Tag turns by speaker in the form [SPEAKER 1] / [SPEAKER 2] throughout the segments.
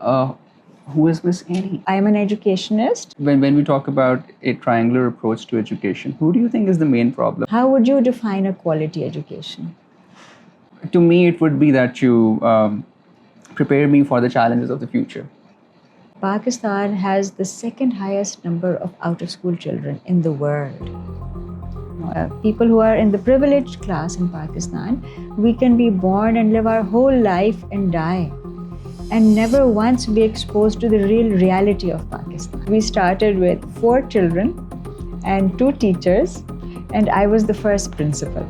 [SPEAKER 1] Uh, who is Miss Annie?
[SPEAKER 2] I'm an educationist.
[SPEAKER 1] When we talk about a triangular approach to education, who do you think is the main problem?
[SPEAKER 2] How would you define a quality education?
[SPEAKER 1] To me, it would be that you prepare me for the challenges of the future.
[SPEAKER 2] Pakistan has the second highest number of out of school children in the world. People who are in the privileged class in Pakistan, we can be born and live our whole life and die and never once be exposed to the real reality of Pakistan. We started with 4 children and 2 teachers, and I was the first principal.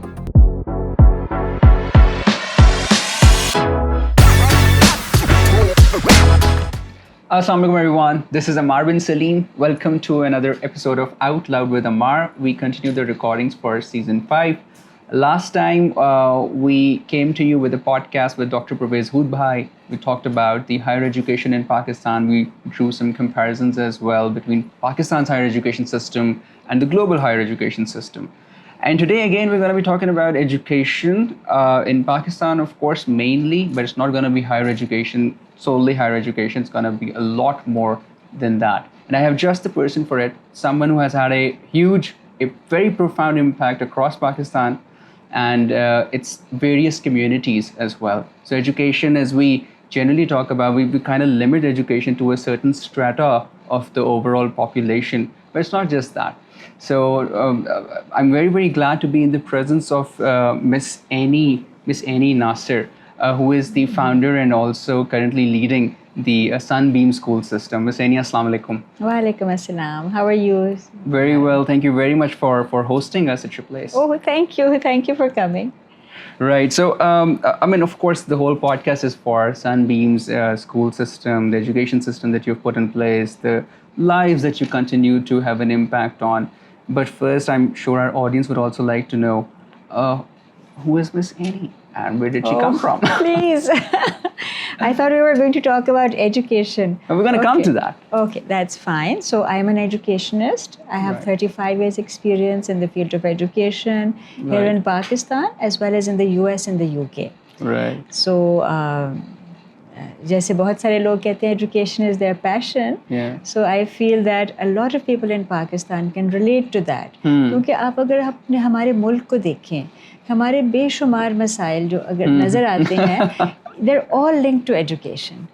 [SPEAKER 1] Assalamu alaikum everyone, this is Ammar bin Salim. Welcome to another episode of Out Loud with Ammar. We continue the recordings for season 5. Last time we came to you with a podcast with Dr. Parvez Hood Bhai. We talked about the higher education in Pakistan. We drew some comparisons as well between Pakistan's higher education system and the global higher education system. And today again we're going to be talking about education in Pakistan, of course, mainly, but it's not going to be higher education, solely higher education. It's going to be a lot more than that. And I have just the person for it, someone who has had a very profound impact across Pakistan and its various communities as well. So education, as we generally talk about, we kind of limit education to a certain strata of the overall population, but it's not just that. So I'm very, very glad to be in the presence of Miss Annie Nasser, who is the founder and also currently leading the Sunbeam school system. Miss Annie, assalamu alaikum.
[SPEAKER 2] Wa alaikum assalam. How are you?
[SPEAKER 1] Very well. Thank you very much for hosting us at your place.
[SPEAKER 2] Oh, thank you. Thank you for coming.
[SPEAKER 1] Right. So, I mean, of course, the whole podcast is for Sunbeam's school system, the education system that you've put in place, the lives that you continue to have an impact on. But first, I'm sure our audience would also like to know, who is Miss Annie and where did she come from?
[SPEAKER 2] Please. I thought we were going to talk about education.
[SPEAKER 1] And we're going to come to that.
[SPEAKER 2] Okay, that's fine. So I'm an educationist. I have 35 years experience in the field of education here in Pakistan as well as in the US and the UK.
[SPEAKER 1] Right.
[SPEAKER 2] So जैसे बहुत सारे लोग कहते हैं education is their passion.
[SPEAKER 1] Yeah.
[SPEAKER 2] So I feel that a lot of people in Pakistan can relate to that. क्योंकि आप अगर अपने हमारे मुल्क को देखें, हमारे बेशुमार मसाइल जो अगर नज़र आते हैं, they're all linked to education.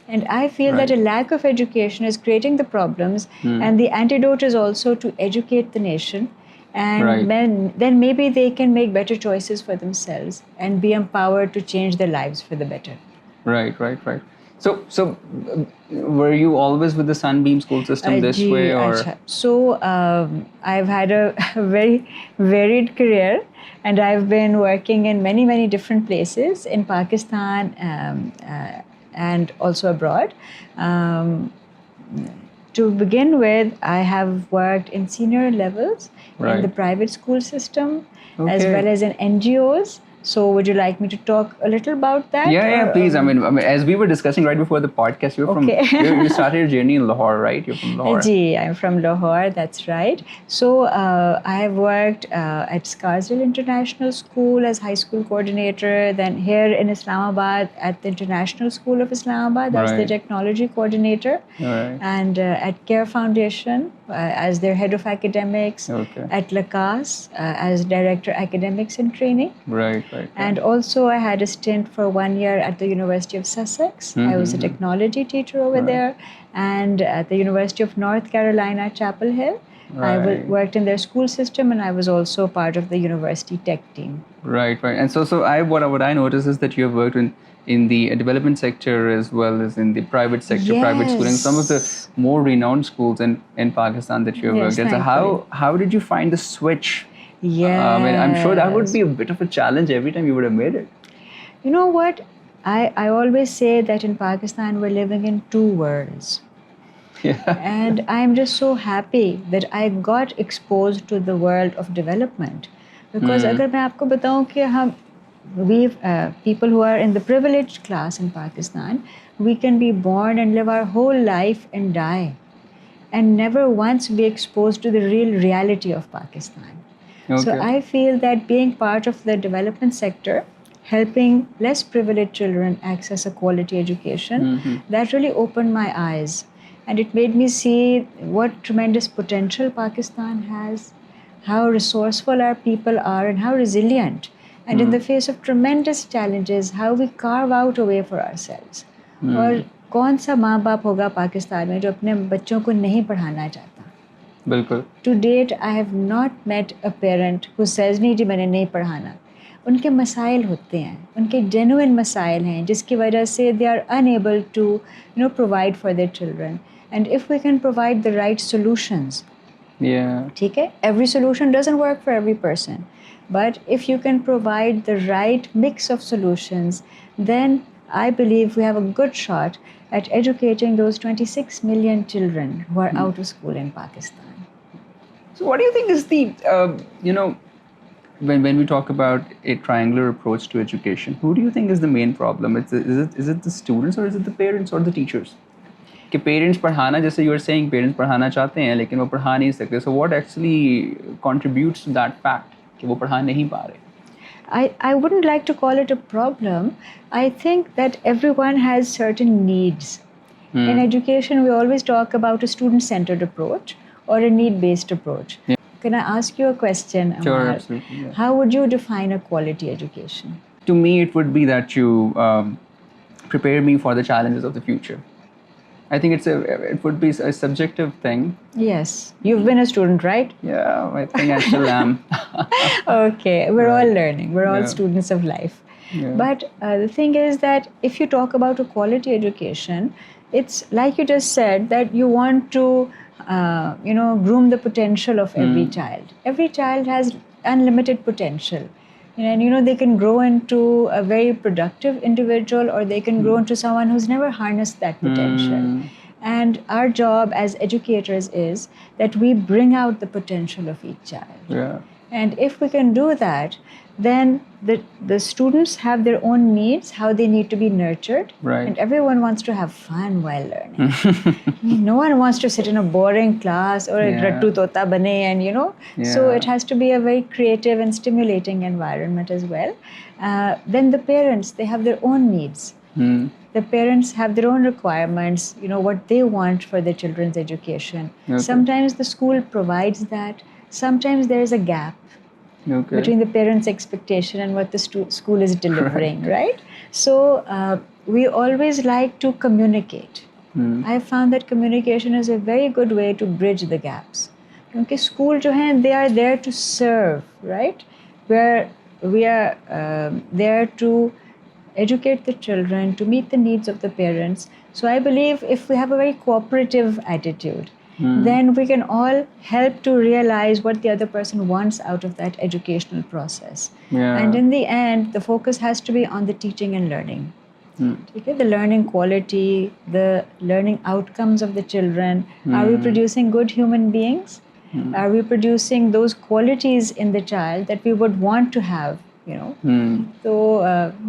[SPEAKER 2] And I feel that a lack of education is creating the problems, and the antidote is also to educate the nation. And then maybe they can make better choices for themselves and be empowered to change their lives for the better.
[SPEAKER 1] Right. So were you always with the Sunbeam school system this way, or?
[SPEAKER 2] So I've had a very varied career, and I've been working in many different places in Pakistan and also abroad. To begin with, I have worked in senior levels in the private school system as well as in NGOs. So would you like me to talk a little about that?
[SPEAKER 1] Yeah, please. I mean, as we were discussing right before the podcast, you're from, you started your journey in Lahore, right? You're from Lahore.
[SPEAKER 2] Ji, I'm from Lahore, that's right. So I have worked at Scarsdale International School as high school coordinator, then here in Islamabad at the International School of Islamabad as the technology coordinator, and at CARE Foundation as their head of academics, at LACAS as director academics and training.
[SPEAKER 1] Right.
[SPEAKER 2] And also I had a stint for 1 year at the University of Sussex. I was a technology teacher over there. And at the University of North Carolina, Chapel Hill, I worked in their school system, and I was also part of the university tech team. Right.
[SPEAKER 1] And so what I noticed is that you have worked in the development sector as well as in the private sector, private schooling, some of the more renowned schools in Pakistan that you have worked in. So how did you find the switch?
[SPEAKER 2] Yeah.
[SPEAKER 1] I mean, I'm sure that would be a bit of a challenge every time you would have made it.
[SPEAKER 2] You know what? I always say that in Pakistan we're living in 2 worlds.
[SPEAKER 1] Yeah.
[SPEAKER 2] And I'm just so happy that I got exposed to the world of development. Because अगर मैं आपको बताऊं कि हम people who are in the privileged class in Pakistan, we can be born and live our whole life and die and never once be exposed to the real reality of Pakistan. So I feel that being part of the development sector helping less privileged children access a quality education, that really opened my eyes. And it made me see what tremendous potential Pakistan has, how resourceful our people are, and how resilient. And in the face of tremendous challenges, how we carve out a way for ourselves. और कौन सा माँ बाप होगा पाकिस्तान में जो अपने बच्चों को नहीं पढ़ाना चाहता?
[SPEAKER 1] बिल्कुल.
[SPEAKER 2] To date, I have not met a parent who says नहीं जी मैंने नहीं पढ़ाना. उनके मसाइल होते हैं, उनके genuine मसाइल हैं जिसकी वजह से they are unable to provide for their children. And if we can provide the right solutions,
[SPEAKER 1] Yeah.
[SPEAKER 2] ठीक है, every solution doesn't work for every person, but if you can provide the right mix of solutions, then I believe we have a good shot at educating those 26 million children who are out of school in Pakistan.
[SPEAKER 1] So what do you think is the, when we talk about a triangular approach to education, who do you think is the main problem? Is it the students or is it the parents or the teachers? कि parents पढ़ाना, जैसे you are saying parents पढ़ाना चाहते हैं लेकिन वो पढ़ा नहीं सकते, so what actually contributes to that fact कि वो पढ़ा नहीं पा रहे?
[SPEAKER 2] I wouldn't like to call it a problem. I think that everyone has certain needs. In education, we always talk about a student-centered approach or a need-based approach.
[SPEAKER 1] Yeah.
[SPEAKER 2] Can I ask you a question, Amar?
[SPEAKER 1] Sure, absolutely. Yeah.
[SPEAKER 2] How would you define a quality education?
[SPEAKER 1] To me, it would be that you prepare me for the challenges of the future. I think it would be a subjective thing.
[SPEAKER 2] Yes. You've been a student, right?
[SPEAKER 1] Yeah, I think I still am.
[SPEAKER 2] Okay. We're all learning. We're all
[SPEAKER 1] Yeah.
[SPEAKER 2] students of life.
[SPEAKER 1] Yeah.
[SPEAKER 2] But the thing is that if you talk about a quality education, it's like you just said that you want to, groom the potential of every child. Every child has unlimited potential. And they can grow into a very productive individual, or they can grow into someone who's never harnessed that potential. And our job as educators is that we bring out the potential of each child.
[SPEAKER 1] Yeah.
[SPEAKER 2] And if we can do that, then the students have their own needs, how they need to be nurtured.
[SPEAKER 1] Right.
[SPEAKER 2] And everyone wants to have fun while learning. No one wants to sit in a boring class or
[SPEAKER 1] Yeah.
[SPEAKER 2] rattu tota bane and So
[SPEAKER 1] Yeah.
[SPEAKER 2] it has to be a very creative and stimulating environment as well. Then the parents, they have their own needs. The parents have their own requirements, what they want for their children's education.
[SPEAKER 1] Okay.
[SPEAKER 2] Sometimes the school provides that. Sometimes there is a gap
[SPEAKER 1] Okay.
[SPEAKER 2] between the parents' expectation and what the school is delivering, right? So we always like to communicate. I found that communication is a very good way to bridge the gaps. Because school jo hai, they are there to serve, right? Where we are there to educate the children, to meet the needs of the parents. So I believe if we have a very cooperative attitude, then we can all help to realize what the other person wants out of that educational process.
[SPEAKER 1] Yeah.
[SPEAKER 2] And in the end, the focus has to be on the teaching and learning. Okay? The learning quality, the learning outcomes of the children. Are we producing good human beings? Are we producing those qualities in the child that we would want to have? So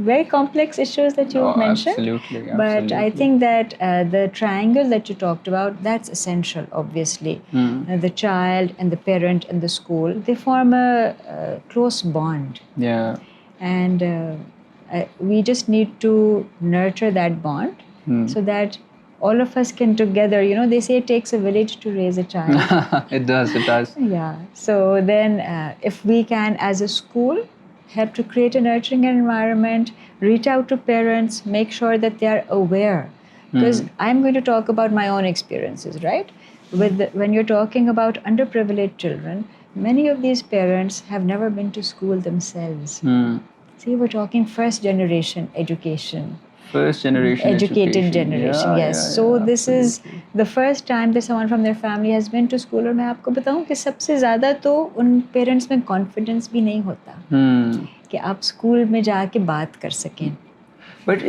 [SPEAKER 2] very complex issues that you've mentioned.
[SPEAKER 1] Absolutely.
[SPEAKER 2] But I think that the triangle that you talked about, that's essential, obviously. The child and the parent and the school, they form a close bond.
[SPEAKER 1] Yeah.
[SPEAKER 2] And we just need to nurture that bond so that all of us can together, they say it takes a village to raise a child.
[SPEAKER 1] It does.
[SPEAKER 2] Yeah. So then if we can, as a school, help to create a nurturing environment, reach out to parents, make sure that they are aware. Because I'm going to talk about my own experiences, right? When you're talking about underprivileged children, many of these parents have never been to school themselves. See, we're talking first generation education.
[SPEAKER 1] First generation
[SPEAKER 2] educated generation,
[SPEAKER 1] Yeah,
[SPEAKER 2] yes.
[SPEAKER 1] yeah,
[SPEAKER 2] So
[SPEAKER 1] yeah,
[SPEAKER 2] this is the first time that someone from their family has been to school. और मैं आपको बताऊं कि सबसे ज़्यादा तो उन parents में confidence भी नहीं होता कि आप school में जाके बात कर सकें.
[SPEAKER 1] But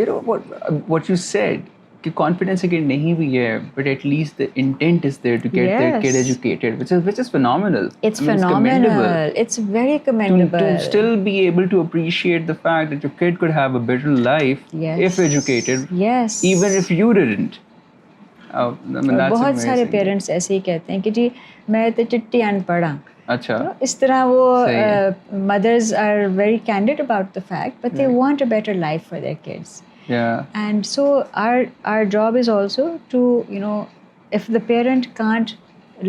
[SPEAKER 1] what you said, कि confidence again नहीं भी है, but at least the intent is there to get their kid
[SPEAKER 2] Yes.
[SPEAKER 1] educated, which is phenomenal.
[SPEAKER 2] It's
[SPEAKER 1] I mean,
[SPEAKER 2] phenomenal.
[SPEAKER 1] commendable.
[SPEAKER 2] It's very commendable.
[SPEAKER 1] To still be able to appreciate the fact that your kid could have a better life
[SPEAKER 2] Yes.
[SPEAKER 1] if educated,
[SPEAKER 2] Yes.
[SPEAKER 1] even if you didn't. I mean, that's
[SPEAKER 2] बहुत सारे
[SPEAKER 1] amazing.
[SPEAKER 2] Parents ऐसे ही कहते हैं कि जी मैं तो चिट्ठी अनपढ़ हाँ
[SPEAKER 1] अच्छा
[SPEAKER 2] इस तरह वो
[SPEAKER 1] सही है।
[SPEAKER 2] mothers are very candid about the fact, but they
[SPEAKER 1] Right.
[SPEAKER 2] want a better life for their kids.
[SPEAKER 1] Yeah.
[SPEAKER 2] And so our job is also to, you know, if the parent can't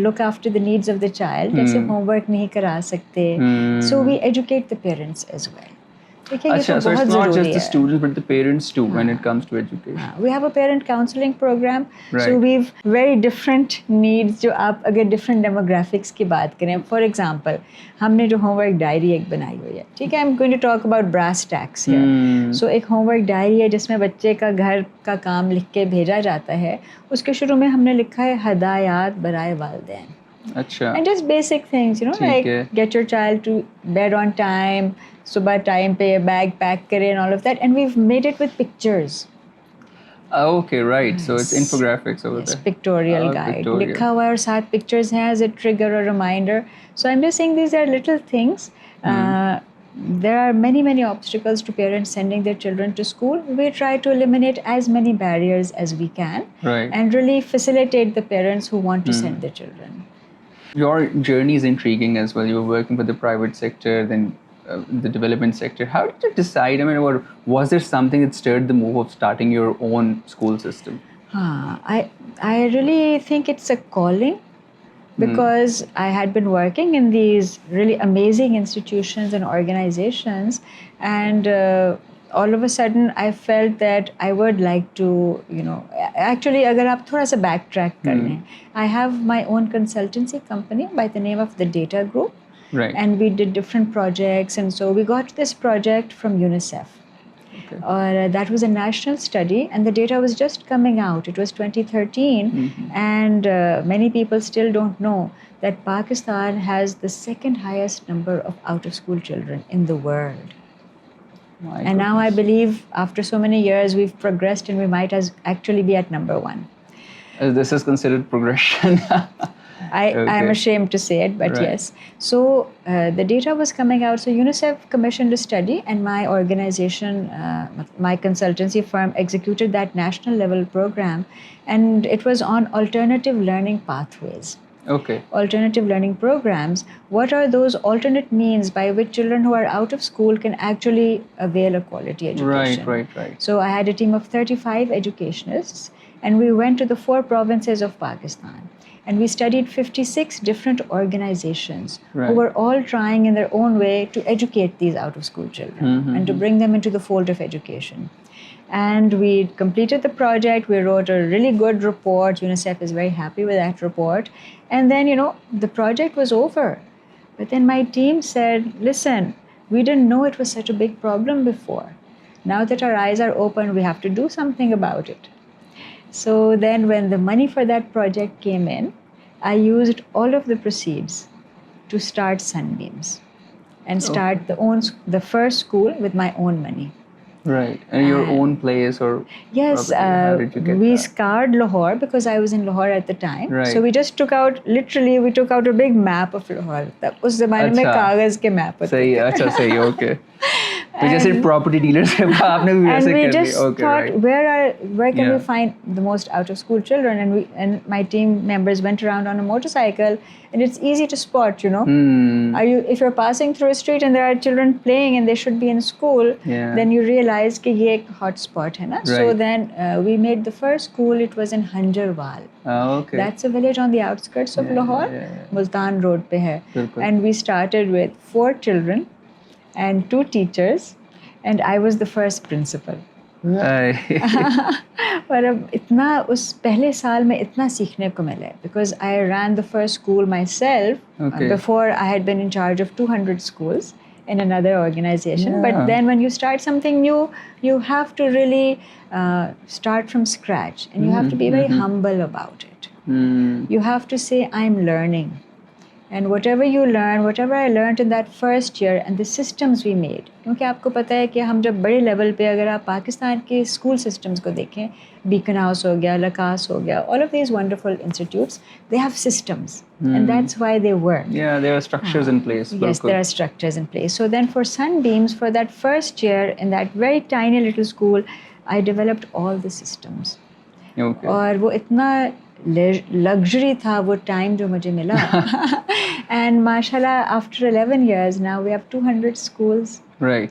[SPEAKER 2] look after the needs of the child, जैसे homework नहीं करा सकते, so we educate the parents as well. देखिए ये तो
[SPEAKER 1] अच्छा, so it's
[SPEAKER 2] बहुत
[SPEAKER 1] not
[SPEAKER 2] ज़रूरी
[SPEAKER 1] just the
[SPEAKER 2] है.
[SPEAKER 1] students but the parents too when it comes to education.
[SPEAKER 2] We have a parent counseling program. So
[SPEAKER 1] Right.
[SPEAKER 2] we've very different needs. जो आप अगर different demographics की बात करें, for example, हमने जो homework diary एक बनाई हुई है, ठीक है? I'm going to talk about brass tacks here. So एक homework diary है जिसमें बच्चे का घर का काम लिख के भेजा जाता है. उसके शुरू में हमने लिखा है हदायत बराए वालिदैन.
[SPEAKER 1] अच्छा
[SPEAKER 2] And just basic things, you know,
[SPEAKER 1] ठीक
[SPEAKER 2] like
[SPEAKER 1] है.
[SPEAKER 2] get your child to bed on time, सुबह time पे bag pack करें and all of that. And we've made it with pictures.
[SPEAKER 1] Okay, right. So it's infographics over
[SPEAKER 2] Yes,
[SPEAKER 1] there.
[SPEAKER 2] pictorial guide.
[SPEAKER 1] Pictorial.
[SPEAKER 2] लिखा हुआ है और साथ pictures हैं as a trigger or reminder. So I'm just saying these are little things. There are many, many obstacles to parents sending their children to school. We try to eliminate as many barriers as we can.
[SPEAKER 1] Right.
[SPEAKER 2] And really facilitate the parents who want to send their children.
[SPEAKER 1] Your journey is intriguing as well. You were working for the private sector, then the development sector. How did you decide? I mean, or was there something that stirred the move of starting your own school system?
[SPEAKER 2] I really think it's a calling because I had been working in these really amazing institutions and organizations, and all of a sudden I felt that I would like to, you know, actually अगर आप थोड़ा सा backtrack कर लें, I have my own consultancy company by the name of the Data Group.
[SPEAKER 1] Right.
[SPEAKER 2] And we did different projects, and so we got this project from UNICEF.
[SPEAKER 1] Okay.
[SPEAKER 2] That was a national study, and the data was just coming out. It was 2013, and many people still don't know that Pakistan has the second highest number of out-of-school children in the world.
[SPEAKER 1] My
[SPEAKER 2] And now I
[SPEAKER 1] goodness.
[SPEAKER 2] believe after so many years we've progressed and we might actually be at number 1.
[SPEAKER 1] This is considered progression.
[SPEAKER 2] I'm
[SPEAKER 1] Okay.
[SPEAKER 2] ashamed to say it, but
[SPEAKER 1] Right.
[SPEAKER 2] yes. So the data was coming out. So UNICEF commissioned a study, and my organization, my consultancy firm, executed that national level program, and it was on alternative learning pathways.
[SPEAKER 1] Okay.
[SPEAKER 2] Alternative learning programs. What are those alternate means by which children who are out of school can actually avail a quality education?
[SPEAKER 1] Right.
[SPEAKER 2] So I had a team of 35 educationists, and we went to the 4 provinces of Pakistan. And we studied 56 different organizations
[SPEAKER 1] Right.
[SPEAKER 2] who were all trying in their own way to educate these out-of-school children and to bring them into the fold of education. And we completed the project. We wrote a really good report. UNICEF is very happy with that report. And then, you know, the project was over. But then my team said, listen, we didn't know it was such a big problem before. Now that our eyes are open, we have to do something about it. So then when the money for that project came in, I used all of the proceeds to start Sunbeams and start the first school with my own money.
[SPEAKER 1] Right. And your own place or
[SPEAKER 2] Yes,
[SPEAKER 1] property, how did you get
[SPEAKER 2] we
[SPEAKER 1] that?
[SPEAKER 2] scoured Lahore because I was in Lahore at the time.
[SPEAKER 1] Right.
[SPEAKER 2] So we just took out, literally, we took out a big map of Lahore. That उस ज़माने में
[SPEAKER 1] अच्छा।
[SPEAKER 2] कागज़ के map होते
[SPEAKER 1] सही
[SPEAKER 2] थे.
[SPEAKER 1] अच्छा सही okay. तो जैसे प्रॉपर्टी डीलर से आपने भी
[SPEAKER 2] And
[SPEAKER 1] वैसे
[SPEAKER 2] we
[SPEAKER 1] कर
[SPEAKER 2] just
[SPEAKER 1] लिया okay
[SPEAKER 2] thought,
[SPEAKER 1] right.
[SPEAKER 2] where can
[SPEAKER 1] Yeah.
[SPEAKER 2] we find the most out of school children? And my team members went around on a motorcycle, and it's easy to spot, you know. If you're passing through a street and there are children playing and they should be in school,
[SPEAKER 1] Yeah.
[SPEAKER 2] then you realize कि ये एक hot spot है ना. So
[SPEAKER 1] Right.
[SPEAKER 2] then we made the first school. It was in Hanjarwal.
[SPEAKER 1] Okay.
[SPEAKER 2] That's a village on the outskirts of Lahore.
[SPEAKER 1] yeah.
[SPEAKER 2] Multan Road पे है.
[SPEAKER 1] बिल्कुल.
[SPEAKER 2] And we started with 4 children and 2 teachers, and I was the first principal. पर अब इतना उस पहले साल में इतना सीखने को मिला है because I ran the first school myself.
[SPEAKER 1] Okay.
[SPEAKER 2] Before I had been in charge of 200 schools in another organization.
[SPEAKER 1] Yeah.
[SPEAKER 2] But then when you start something new, you have to really start from scratch, and you have to be very humble about it. You have to say, I'm learning. And whatever you learn, whatever I learned in that first year, and the systems we made, क्योंकि आपको पता है कि हम जब बड़े level पे अगर आप पाकिस्तान के स्कूल सिस्टम्स को देखें, बीकन हाउस हो गया, लकास हो गया, all of these wonderful institutes, they have systems, and that's why they work.
[SPEAKER 1] Yeah, there are structures in place.
[SPEAKER 2] Yes,
[SPEAKER 1] बिल्कुल.
[SPEAKER 2] there are structures in place. So then for Sunbeams, for that first year in that very tiny little school, I developed all the systems.
[SPEAKER 1] Okay.
[SPEAKER 2] और वो इतना luxury था वो time जो मुझे मिला. And mashallah, after 11 years now we have 200 schools.
[SPEAKER 1] Right.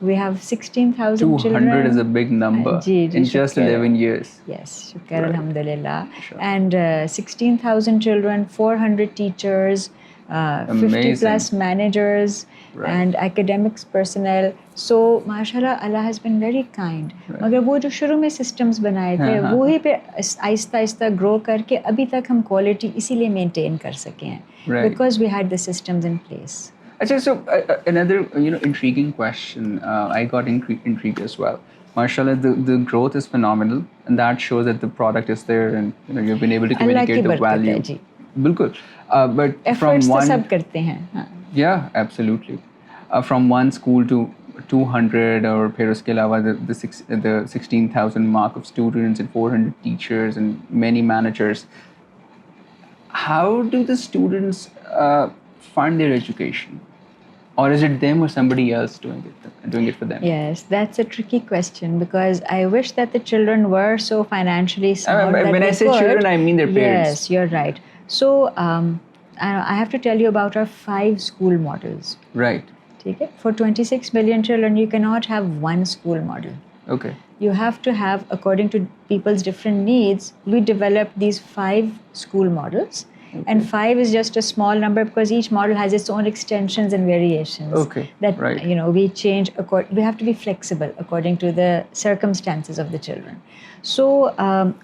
[SPEAKER 2] We have 16,000
[SPEAKER 1] 200
[SPEAKER 2] children.
[SPEAKER 1] is a big number in just
[SPEAKER 2] shukr.
[SPEAKER 1] 11 years.
[SPEAKER 2] Yes, shukr,
[SPEAKER 1] Right.
[SPEAKER 2] alhamdulillah.
[SPEAKER 1] Sure.
[SPEAKER 2] And 16,000 children, 400 teachers, 50
[SPEAKER 1] Amazing.
[SPEAKER 2] plus managers,
[SPEAKER 1] Right.
[SPEAKER 2] and academics personnel. So, mashallah, Allah has been very kind.
[SPEAKER 1] Right.
[SPEAKER 2] मगर वो जो शुरू में systems बनाए थे,
[SPEAKER 1] हाँ, हाँ.
[SPEAKER 2] वही पे आहिस्ता आहिस्ता grow करके अभी तक हम quality इसीलिए maintain कर सके हैं.
[SPEAKER 1] Right.
[SPEAKER 2] Because we had the systems in place.
[SPEAKER 1] Actually, so another intriguing question. I got intrigued as well. Mashallah, the growth is phenomenal, and that shows that the product is there, and you've been able to
[SPEAKER 2] Allah की
[SPEAKER 1] communicate the
[SPEAKER 2] बरकत है
[SPEAKER 1] value.
[SPEAKER 2] जी.
[SPEAKER 1] बिल्कुल. But
[SPEAKER 2] Efforts
[SPEAKER 1] from
[SPEAKER 2] तो
[SPEAKER 1] one,
[SPEAKER 2] सब करते हैं. हाँ.
[SPEAKER 1] yeah, absolutely. From one school to 200, और फिर उसके अलावा the 16,000 mark of students and 400 teachers and many managers. How do the students fund their education? Or is it them or somebody else doing it for them?
[SPEAKER 2] Yes, that's a tricky question because I wish that the children were so financially sound that
[SPEAKER 1] when
[SPEAKER 2] they
[SPEAKER 1] I say
[SPEAKER 2] could.
[SPEAKER 1] children, I mean their parents.
[SPEAKER 2] Yes, you're right. So I have to tell you about our 5 school models.
[SPEAKER 1] Right.
[SPEAKER 2] Okay? For 26 million children, you cannot have one school model.
[SPEAKER 1] Okay.
[SPEAKER 2] You have to have, according to people's different needs, we developed these 5 school models. Okay. And 5 is just a small number because each model has its own extensions and variations.
[SPEAKER 1] Okay.
[SPEAKER 2] That
[SPEAKER 1] right.
[SPEAKER 2] We change. We have to be flexible according to the circumstances of the children. So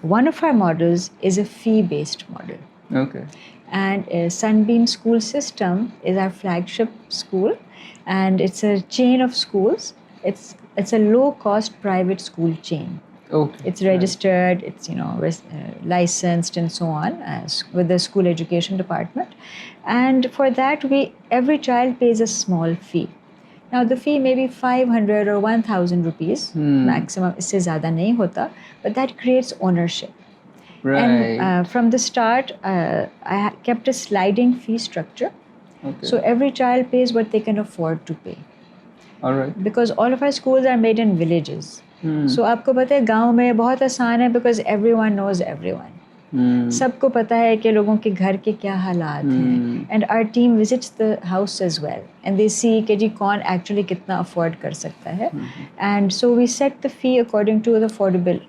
[SPEAKER 2] one of our models is a fee-based model.
[SPEAKER 1] Okay.
[SPEAKER 2] And Sunbeam School System is our flagship school, and it's a chain of schools. It's a low-cost private school chain.
[SPEAKER 1] Okay.
[SPEAKER 2] It's registered, it's licensed and so on with the school education department. And for that, every child pays a small fee. Now the fee may be 500 or 1,000 rupees maximum. इससे ज़्यादा नहीं होता, but that creates ownership.
[SPEAKER 1] Right.
[SPEAKER 2] And from the start, I kept a sliding fee structure.
[SPEAKER 1] Okay.
[SPEAKER 2] So every child pays what they can afford to pay.
[SPEAKER 1] All right.
[SPEAKER 2] Because all of our schools are made in villages. So आपको पता है गांव में बहुत आसान है because everyone knows everyone. सबको पता है कि लोगों के घर के क्या हालात हैं. And our team visits the house as well. And they see कि जी कौन actually कितना afford कर सकता है. And so we set the fee according to the affordable,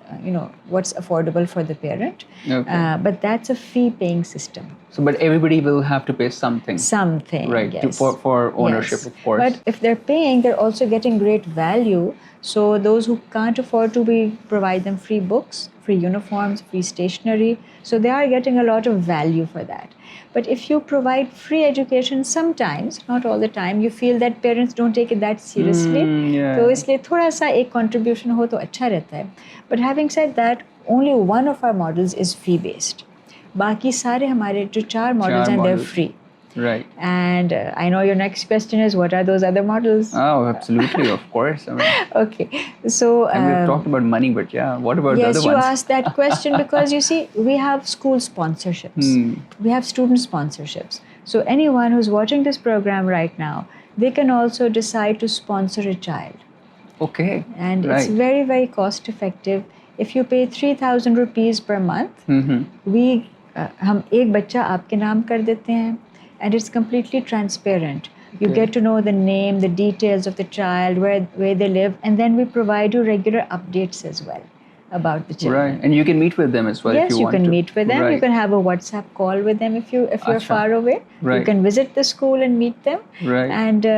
[SPEAKER 2] what's affordable for the parent.
[SPEAKER 1] Okay.
[SPEAKER 2] But that's a fee-paying system.
[SPEAKER 1] So, but everybody will have to pay something.
[SPEAKER 2] Something,
[SPEAKER 1] right?
[SPEAKER 2] Yes.
[SPEAKER 1] For ownership,
[SPEAKER 2] Yes.
[SPEAKER 1] of course.
[SPEAKER 2] But if they're paying, they're also getting great value. So those who can't afford to provide them free books, free uniforms, free stationery. So they are getting a lot of value for that. But if you provide free education, sometimes, not all the time, you feel that parents don't take it that seriously.
[SPEAKER 1] Yeah.
[SPEAKER 2] तो इसलिए थोड़ा सा एक contribution हो तो अच्छा रहता है. But having said that, only one of our models is fee-based. बाकी सारे हमारे जो 4 models हैं, they're free.
[SPEAKER 1] Right.
[SPEAKER 2] And I know your next question is, what are those other models?
[SPEAKER 1] Oh, absolutely, of course. I mean,
[SPEAKER 2] Okay, so
[SPEAKER 1] and we've talked about money, but yeah, what about the
[SPEAKER 2] yes,
[SPEAKER 1] other
[SPEAKER 2] you
[SPEAKER 1] ones?
[SPEAKER 2] asked that question because you see, we have school sponsorships, we have student sponsorships. So anyone who's watching this program right now, they can also decide to sponsor a child.
[SPEAKER 1] Okay.
[SPEAKER 2] And
[SPEAKER 1] right.
[SPEAKER 2] it's very, very cost effective. If you pay 3,000 rupees per month, हम एक बच्चा आपके नाम कर देते हैं. And it's completely transparent. You get to know the name, the details of the child, where they live, and then we provide you regular updates as well about the children.
[SPEAKER 1] Right, and you can meet with them as well.
[SPEAKER 2] Yes,
[SPEAKER 1] if you want
[SPEAKER 2] can
[SPEAKER 1] to.
[SPEAKER 2] meet with them.
[SPEAKER 1] Right.
[SPEAKER 2] You can have a WhatsApp call with them if you're far away.
[SPEAKER 1] Right.
[SPEAKER 2] You can visit the school and meet them.
[SPEAKER 1] Right.
[SPEAKER 2] And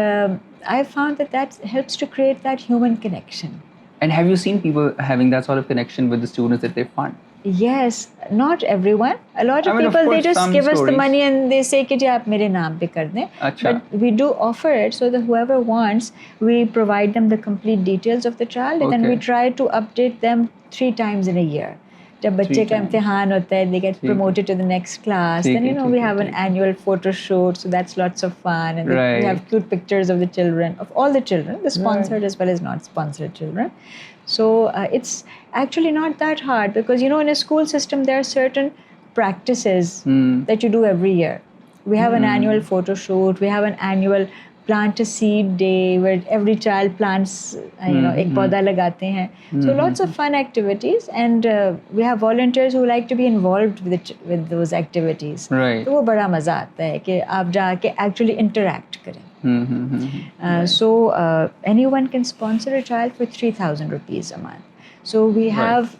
[SPEAKER 2] I found that helps to create that human connection.
[SPEAKER 1] And have you seen people having that sort of connection with the students that they fund?
[SPEAKER 2] Yes, not everyone. A lot of
[SPEAKER 1] I mean, of
[SPEAKER 2] people, they
[SPEAKER 1] course,
[SPEAKER 2] just
[SPEAKER 1] some
[SPEAKER 2] give us the
[SPEAKER 1] stories.
[SPEAKER 2] money and they say कि जी आप मेरे नाम पे कर दें.
[SPEAKER 1] अच्छा.
[SPEAKER 2] But we do offer it so that whoever wants, we provide them the complete details of the child, and then we try to update them 3 times in a year. जब बच्चे का इम्तिहान होता है, they get promoted to the next class. Then we have an annual photo shoot, so that's lots of fun, and we have cute pictures of the children, of all the children, the sponsored as well as not sponsored children. So it's actually not that hard because in a school system there are certain practices that you do every year. We have an annual photo shoot, we have an annual plant a seed day where every child plants, एक पौधा लगाते हैं. So lots of fun activities, and we have volunteers who like to be involved with those activities.
[SPEAKER 1] Right.
[SPEAKER 2] तो वो बड़ा मज़ा आता है कि आप जाके actually interact करें. So anyone can sponsor a child for 3,000 rupees a month. So we have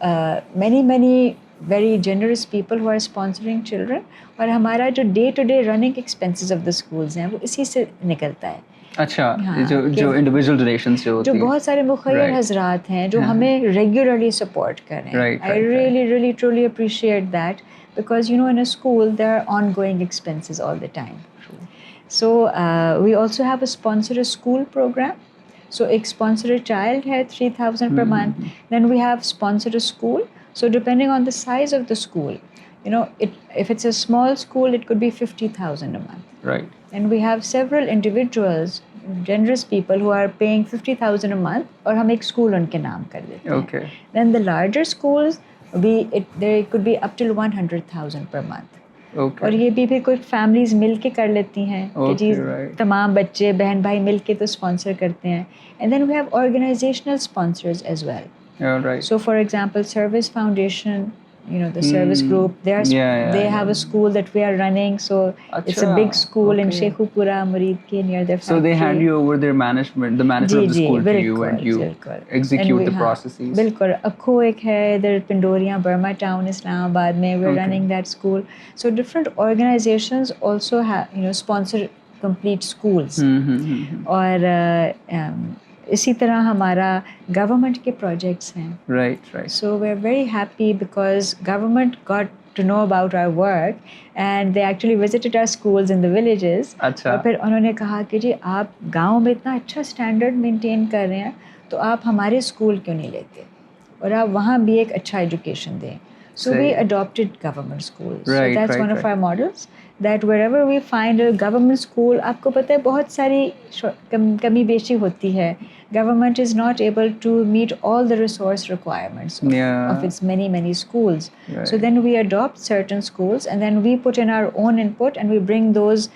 [SPEAKER 2] many very generous people who are sponsoring children, और हमारा जो day-to-day running expenses of the schools हैं वो इसी से निकलता है.
[SPEAKER 1] अच्छा, जो individual donations जो होती
[SPEAKER 2] जो
[SPEAKER 1] हैं,
[SPEAKER 2] बहुत सारे मुखय्यर हजरात हैं जो हमें regularly support कर रहे हैं. I really truly appreciate that, because in a school there are ongoing expenses all the time. So we also have a sponsor a school program. So एक sponsor a child है 3,000 per month. Then we have sponsor a school. So depending on the size of the school, if it's a small school, it could be 50,000 a month.
[SPEAKER 1] Right.
[SPEAKER 2] And we have several individuals, generous people who are paying 50,000 a month, और हम एक school उनके नाम कर देते हैं.
[SPEAKER 1] Okay.
[SPEAKER 2] Then the larger schools, there could be up till 100,000 per month.
[SPEAKER 1] Okay.
[SPEAKER 2] और ये भी फिर कोई families मिल के कर लेती हैं कि जी तमाम बच्चे बहन भाई मिल के तो sponsor करते हैं. And then we have organizational sponsors as well.
[SPEAKER 1] Yeah, right.
[SPEAKER 2] So for example, Service Foundation, the service group, they have a school that we are running. So it's a big school in Sheikhupura, Muridke, near their factory.
[SPEAKER 1] So they hand you over their management, the management of the school to you, and you execute the processes.
[SPEAKER 2] बिल्कुल. Akho एक है इधर Pindoria, Burma Town, Islamabad में we're running that school. So different organizations also have sponsor complete schools. और इसी तरह हमारा government के प्रोजेक्ट्स हैं.
[SPEAKER 1] Right.
[SPEAKER 2] So we're very happy because government got to know about our work and they actually visited our schools in the villages.
[SPEAKER 1] अच्छा.
[SPEAKER 2] और फिर उन्होंने कहा कि जी आप गांव में इतना अच्छा स्टैंडर्ड मेंटेन कर रहे हैं तो आप हमारे स्कूल क्यों नहीं लेते और आप वहाँ भी एक अच्छा एजुकेशन दें. So we adopted government schools. So that's one of our models. That wherever we find a government school, आपको पता है बहुत सारी कमी बेशी होती है. Government is not able to meet all the resource requirements of its many schools. Right. So then we adopt certain schools and then we put in our own input and we bring those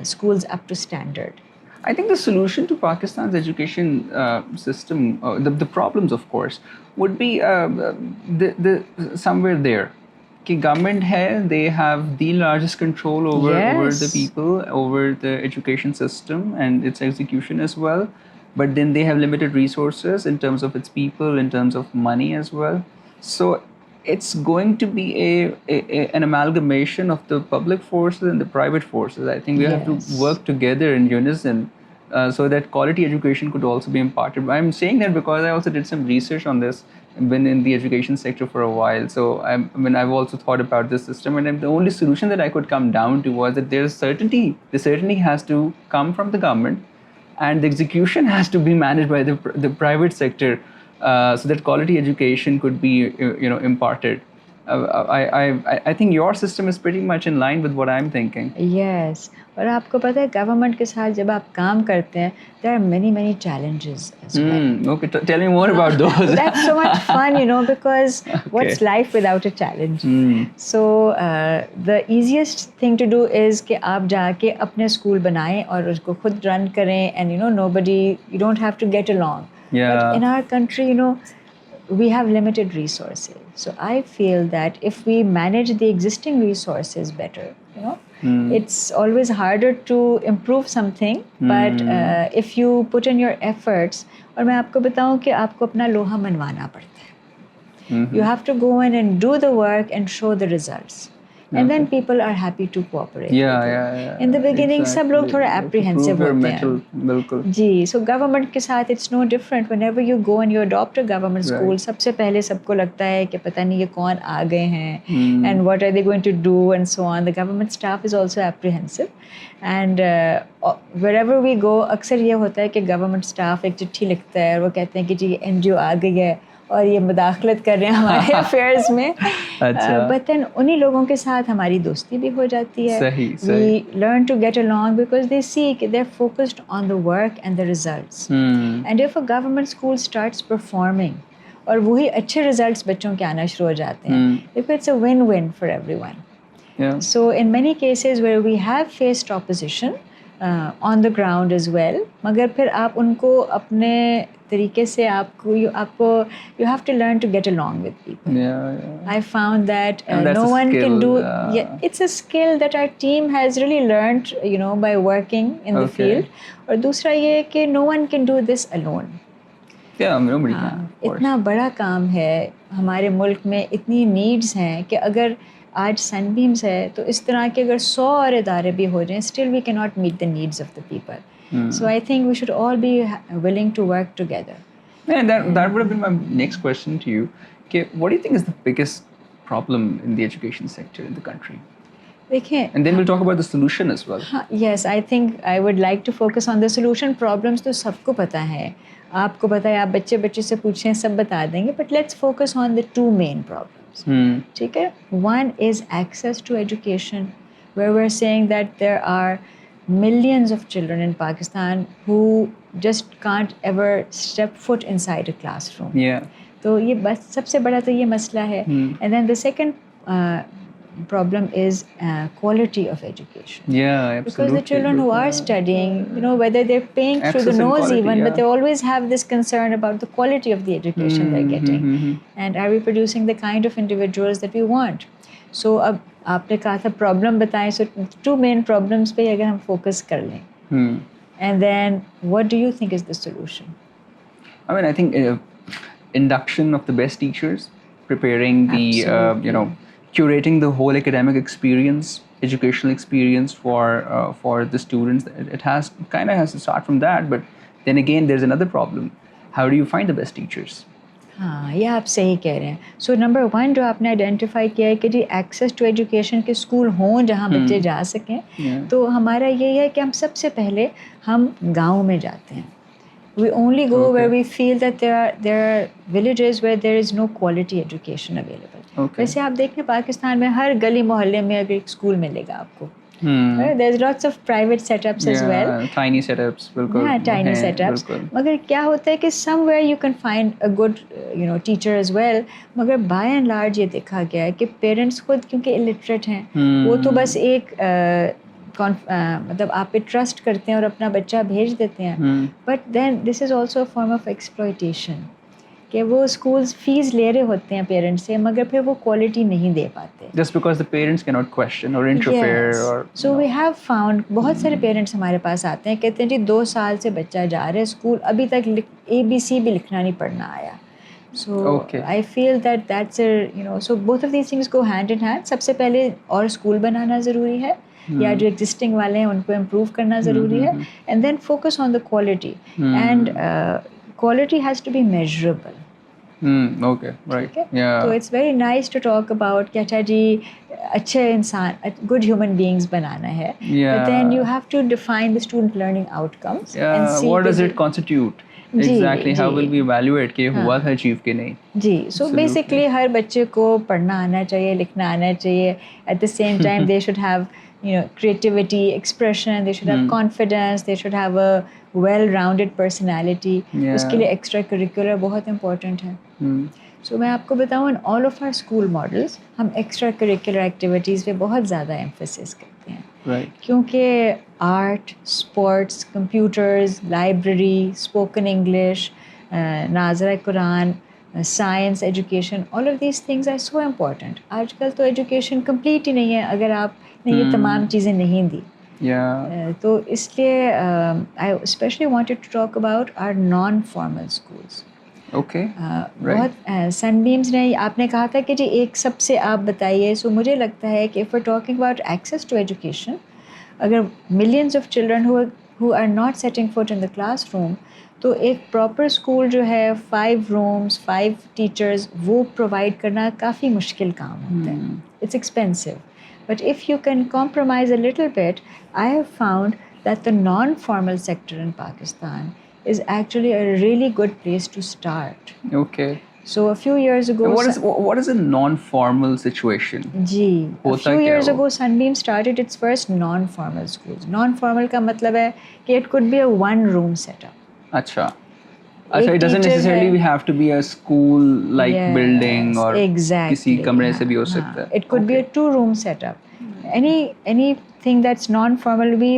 [SPEAKER 2] schools up to standard.
[SPEAKER 1] I think the solution to Pakistan's education system, the problems of course, would be somewhere there. कि government है, they have the largest control over the people, over the education system and its execution as well. But then they have limited resources in terms of its people, in terms of money as well. So it's going to be an amalgamation of the public forces and the private forces. I think we have to work together in unison so that quality education could also be imparted. I'm saying that because I also did some research on this. Been in the education sector for a while, so I've also thought about this system, and the only solution that I could come down to was that there's certainty. The certainty has to come from the government, and the execution has to be managed by the private sector, so that quality education could be imparted. I think your system is pretty much in line with what I'm thinking.
[SPEAKER 2] Yes. और आपको पता है government के साथ जब आप काम करते हैं there are many challenges as well.
[SPEAKER 1] Okay, tell me more about those.
[SPEAKER 2] That's so much fun, because what's life without a challenge? So the easiest thing to do is कि आप जाके अपने स्कूल बनाएं और उसको खुद रन करें and you don't have to get along. But in our country, we have limited resources. So I feel that if we manage the existing resources better, it's always harder to improve something, but if you put in your efforts, और मैं आपको बताऊं कि आपको अपना लोहा मनवाना पड़ता है. You have to go in and do the work and show the results. And then people are happy to cooperate.
[SPEAKER 1] Yeah.
[SPEAKER 2] In the beginning, सब लोग थोड़ा apprehensive होते हैं.
[SPEAKER 1] बिल्कुल.
[SPEAKER 2] जी, so government के साथ it's no different. Whenever you go and you adopt a government school, सबसे पहले सबको लगता है कि पता नहीं ये कौन आ गए हैं, and what are they going to do and so on. The government staff is also apprehensive, and wherever we go, अक्सर ये होता है कि government staff एक चिट्ठी लिखता है और वो कहते हैं कि जी NGO आ गई है और ये मुदाखलत कर रहे हैं हमारे अफेयर्स में. बट देन उन्हीं लोगों के साथ हमारी दोस्ती भी हो जाती है. We learn to get along because they see they're focused on the work and the results. And if a government school starts performing और वही अच्छे results बच्चों के आना शुरू हो जाते हैं, if it's a win-win for everyone. So in many cases where we have faced opposition, on the ground as well, मगर फिर आप उनको अपने तरीके से आपको you have to learn to get along with people.
[SPEAKER 1] Yeah.
[SPEAKER 2] I found that
[SPEAKER 1] And that's
[SPEAKER 2] no
[SPEAKER 1] a
[SPEAKER 2] one can
[SPEAKER 1] skill,
[SPEAKER 2] do. Yeah, it's a skill that our team has really learned, by working in the
[SPEAKER 1] Okay.
[SPEAKER 2] field. और दूसरा ये है कि no one can do this alone.
[SPEAKER 1] Yeah, nobody can. Of course.
[SPEAKER 2] इतना बड़ा काम है, हमारे मुल्क में इतनी नीड्स हैं कि अगर आज सनबीम्स है तो इस तरह के अगर 100 और इदारे भी हो जाएं, still we can not meet the needs of the people. So I think we should all be willing to work together.
[SPEAKER 1] And that would have been my next question to you. Okay, what do you think is the biggest problem in the education sector in the country?
[SPEAKER 2] देखिए,
[SPEAKER 1] And then we'll talk about the solution as well.
[SPEAKER 2] yes, I think I would like to focus on the solution. Problems तो सबको पता है, आपको पता है, आप बच्चे से पूछें सब बता देंगे, but let's focus on the two main problems. ठीक है? One is access to education, where we're saying that there are millions of children in Pakistan who just can't ever step foot inside a classroom.
[SPEAKER 1] Yeah.
[SPEAKER 2] तो ये बस सबसे बड़ा तो ये मसला है. And then the second problem is quality of education.
[SPEAKER 1] Yeah, absolutely.
[SPEAKER 2] Because the children who are studying, whether they're paying through the
[SPEAKER 1] Access and
[SPEAKER 2] nose
[SPEAKER 1] quality,
[SPEAKER 2] even, but
[SPEAKER 1] yeah.
[SPEAKER 2] they always have this concern about the quality of the education they're getting. And are we producing the kind of individuals that we want? So अब आपने कहा था problem बताएं, so two main problems पे अगर हम focus कर लें. And then what do you think is the solution?
[SPEAKER 1] I mean, I think induction of the best teachers, preparing the, curating the whole academic experience, educational experience for the students. It has to start from that. But then again, there's another problem. How do you find the best teachers?
[SPEAKER 2] हाँ, ये आप सही कह रहे हैं. So number 1 जो आपने identify किया है कि जी एक्सेस टू एजुकेशन के स्कूल हों जहाँ बच्चे जा सकें. तो हमारा ये है कि हम सबसे पहले हम गाँव में जाते हैं. We only go where we feel that there are villages where there is no quality education available. वैसे आप देखें पाकिस्तान में हर गली मोहल्ले में अगर एक स्कूल मिलेगा आपको. There's lots of private setups as well.
[SPEAKER 1] Tiny setups, बिल्कुल.
[SPEAKER 2] हाँ, tiny setups. मगर क्या होता है कि somewhere you can find a good, teacher as well. मगर by and large ये देखा गया है कि parents खुद क्योंकि illiterate हैं, वो तो बस एक मतलब आप पे ट्रस्ट करते हैं और अपना बच्चा भेज देते हैं. But then this is also a form of exploitation कि वो स्कूल्स फीस ले रहे होते हैं पेरेंट्स से मगर फिर वो क्वालिटी नहीं दे पाते.
[SPEAKER 1] Just because the parents cannot question or interfere.
[SPEAKER 2] Yes.
[SPEAKER 1] Or
[SPEAKER 2] so we have found बहुत सारे पेरेंट्स हमारे पास आते हैं, कहते हैं जी 2 साल से बच्चा जा रहा है स्कूल, अभी तक ABC भी लिखना नहीं पढ़ना आया. So I feel that that's so both of these things go hand in hand. सबसे पहले और स्कूल बनाना ज़रूरी है या जो एग्जिस्टिंग वाले हैं उनको इम्प्रूव करना ज़रूरी है. And then focus on the quality and quality has to be measurable.
[SPEAKER 1] Okay, right. Yeah.
[SPEAKER 2] So it's very nice to talk about कि अच्छा जी अच्छे इंसान good human beings बनाना है.
[SPEAKER 1] Yeah.
[SPEAKER 2] But then you have to define the student learning outcomes.
[SPEAKER 1] Yeah.
[SPEAKER 2] And see
[SPEAKER 1] what does it constitute? Exactly. How will we evaluate कि हुआ था achieve के नहीं?
[SPEAKER 2] जी. So basically हर बच्चे को पढ़ना आना चाहिए, लिखना आना चाहिए. At the same time they should have creativity, expression, they should have confidence, they should have a well-rounded personality. उसके लिए extra curricular बहुत important है. So मैं आपको बताऊँ, in all of our school models हम extra curricular activities पे बहुत ज़्यादा emphasis करते हैं.
[SPEAKER 1] Right.
[SPEAKER 2] क्योंकि art, sports, computers, library, spoken English, नाज़रा Quran, science, education, all of these things are so important. आजकल तो education complete ही नहीं है अगर आपने ये तमाम चीज़ें नहीं दी.
[SPEAKER 1] Yeah.
[SPEAKER 2] तो इसलिए I especially wanted to talk about our non-formal schools.
[SPEAKER 1] Okay.
[SPEAKER 2] बहुत सनबीम्स ने आपने कहा था कि जी एक सबसे आप बताइए. सो मुझे लगता है कि if we're talking about access to education, अगर millions of children who are not setting foot in the classroom, तो एक प्रॉपर स्कूल जो है 5 rooms, 5 teachers वो प्रोवाइड करना काफ़ी मुश्किल काम होता है. It's expensive. But if you can compromise a little bit, I have found that the non-formal sector in Pakistan is actually a really good place to start.
[SPEAKER 1] Okay.
[SPEAKER 2] So a few years ago,
[SPEAKER 1] what is a non-formal situation?
[SPEAKER 2] Ji, a few years ago, Sunbeam started its first non-formal schools. Non-formal का मतलब है कि it could be a 1-room setup.
[SPEAKER 1] अच्छा. अच्छा, it doesn't
[SPEAKER 2] teacher
[SPEAKER 1] necessarily
[SPEAKER 2] है,
[SPEAKER 1] have to be a school like building or
[SPEAKER 2] exactly,
[SPEAKER 1] किसी कमरे से भी हो
[SPEAKER 2] हाँ,
[SPEAKER 1] सकता है.
[SPEAKER 2] it could be a 2-room setup. Anything that's non-formal, we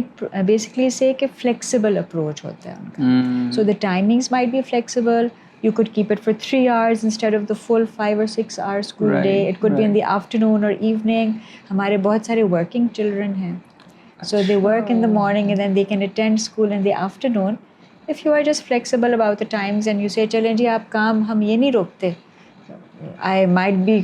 [SPEAKER 2] basically say कि flexible approach होता है उनका. So the timings might be flexible. You could keep it for 3 hours instead of the full 5 or 6 hour school day. It could be in the afternoon or evening. हमारे बहुत सारे working children हैं. So they work in the morning and then they can attend school in the afternoon. If you are just flexible about the times and you say चलें जी आप काम हम ये नहीं रोकते, I might be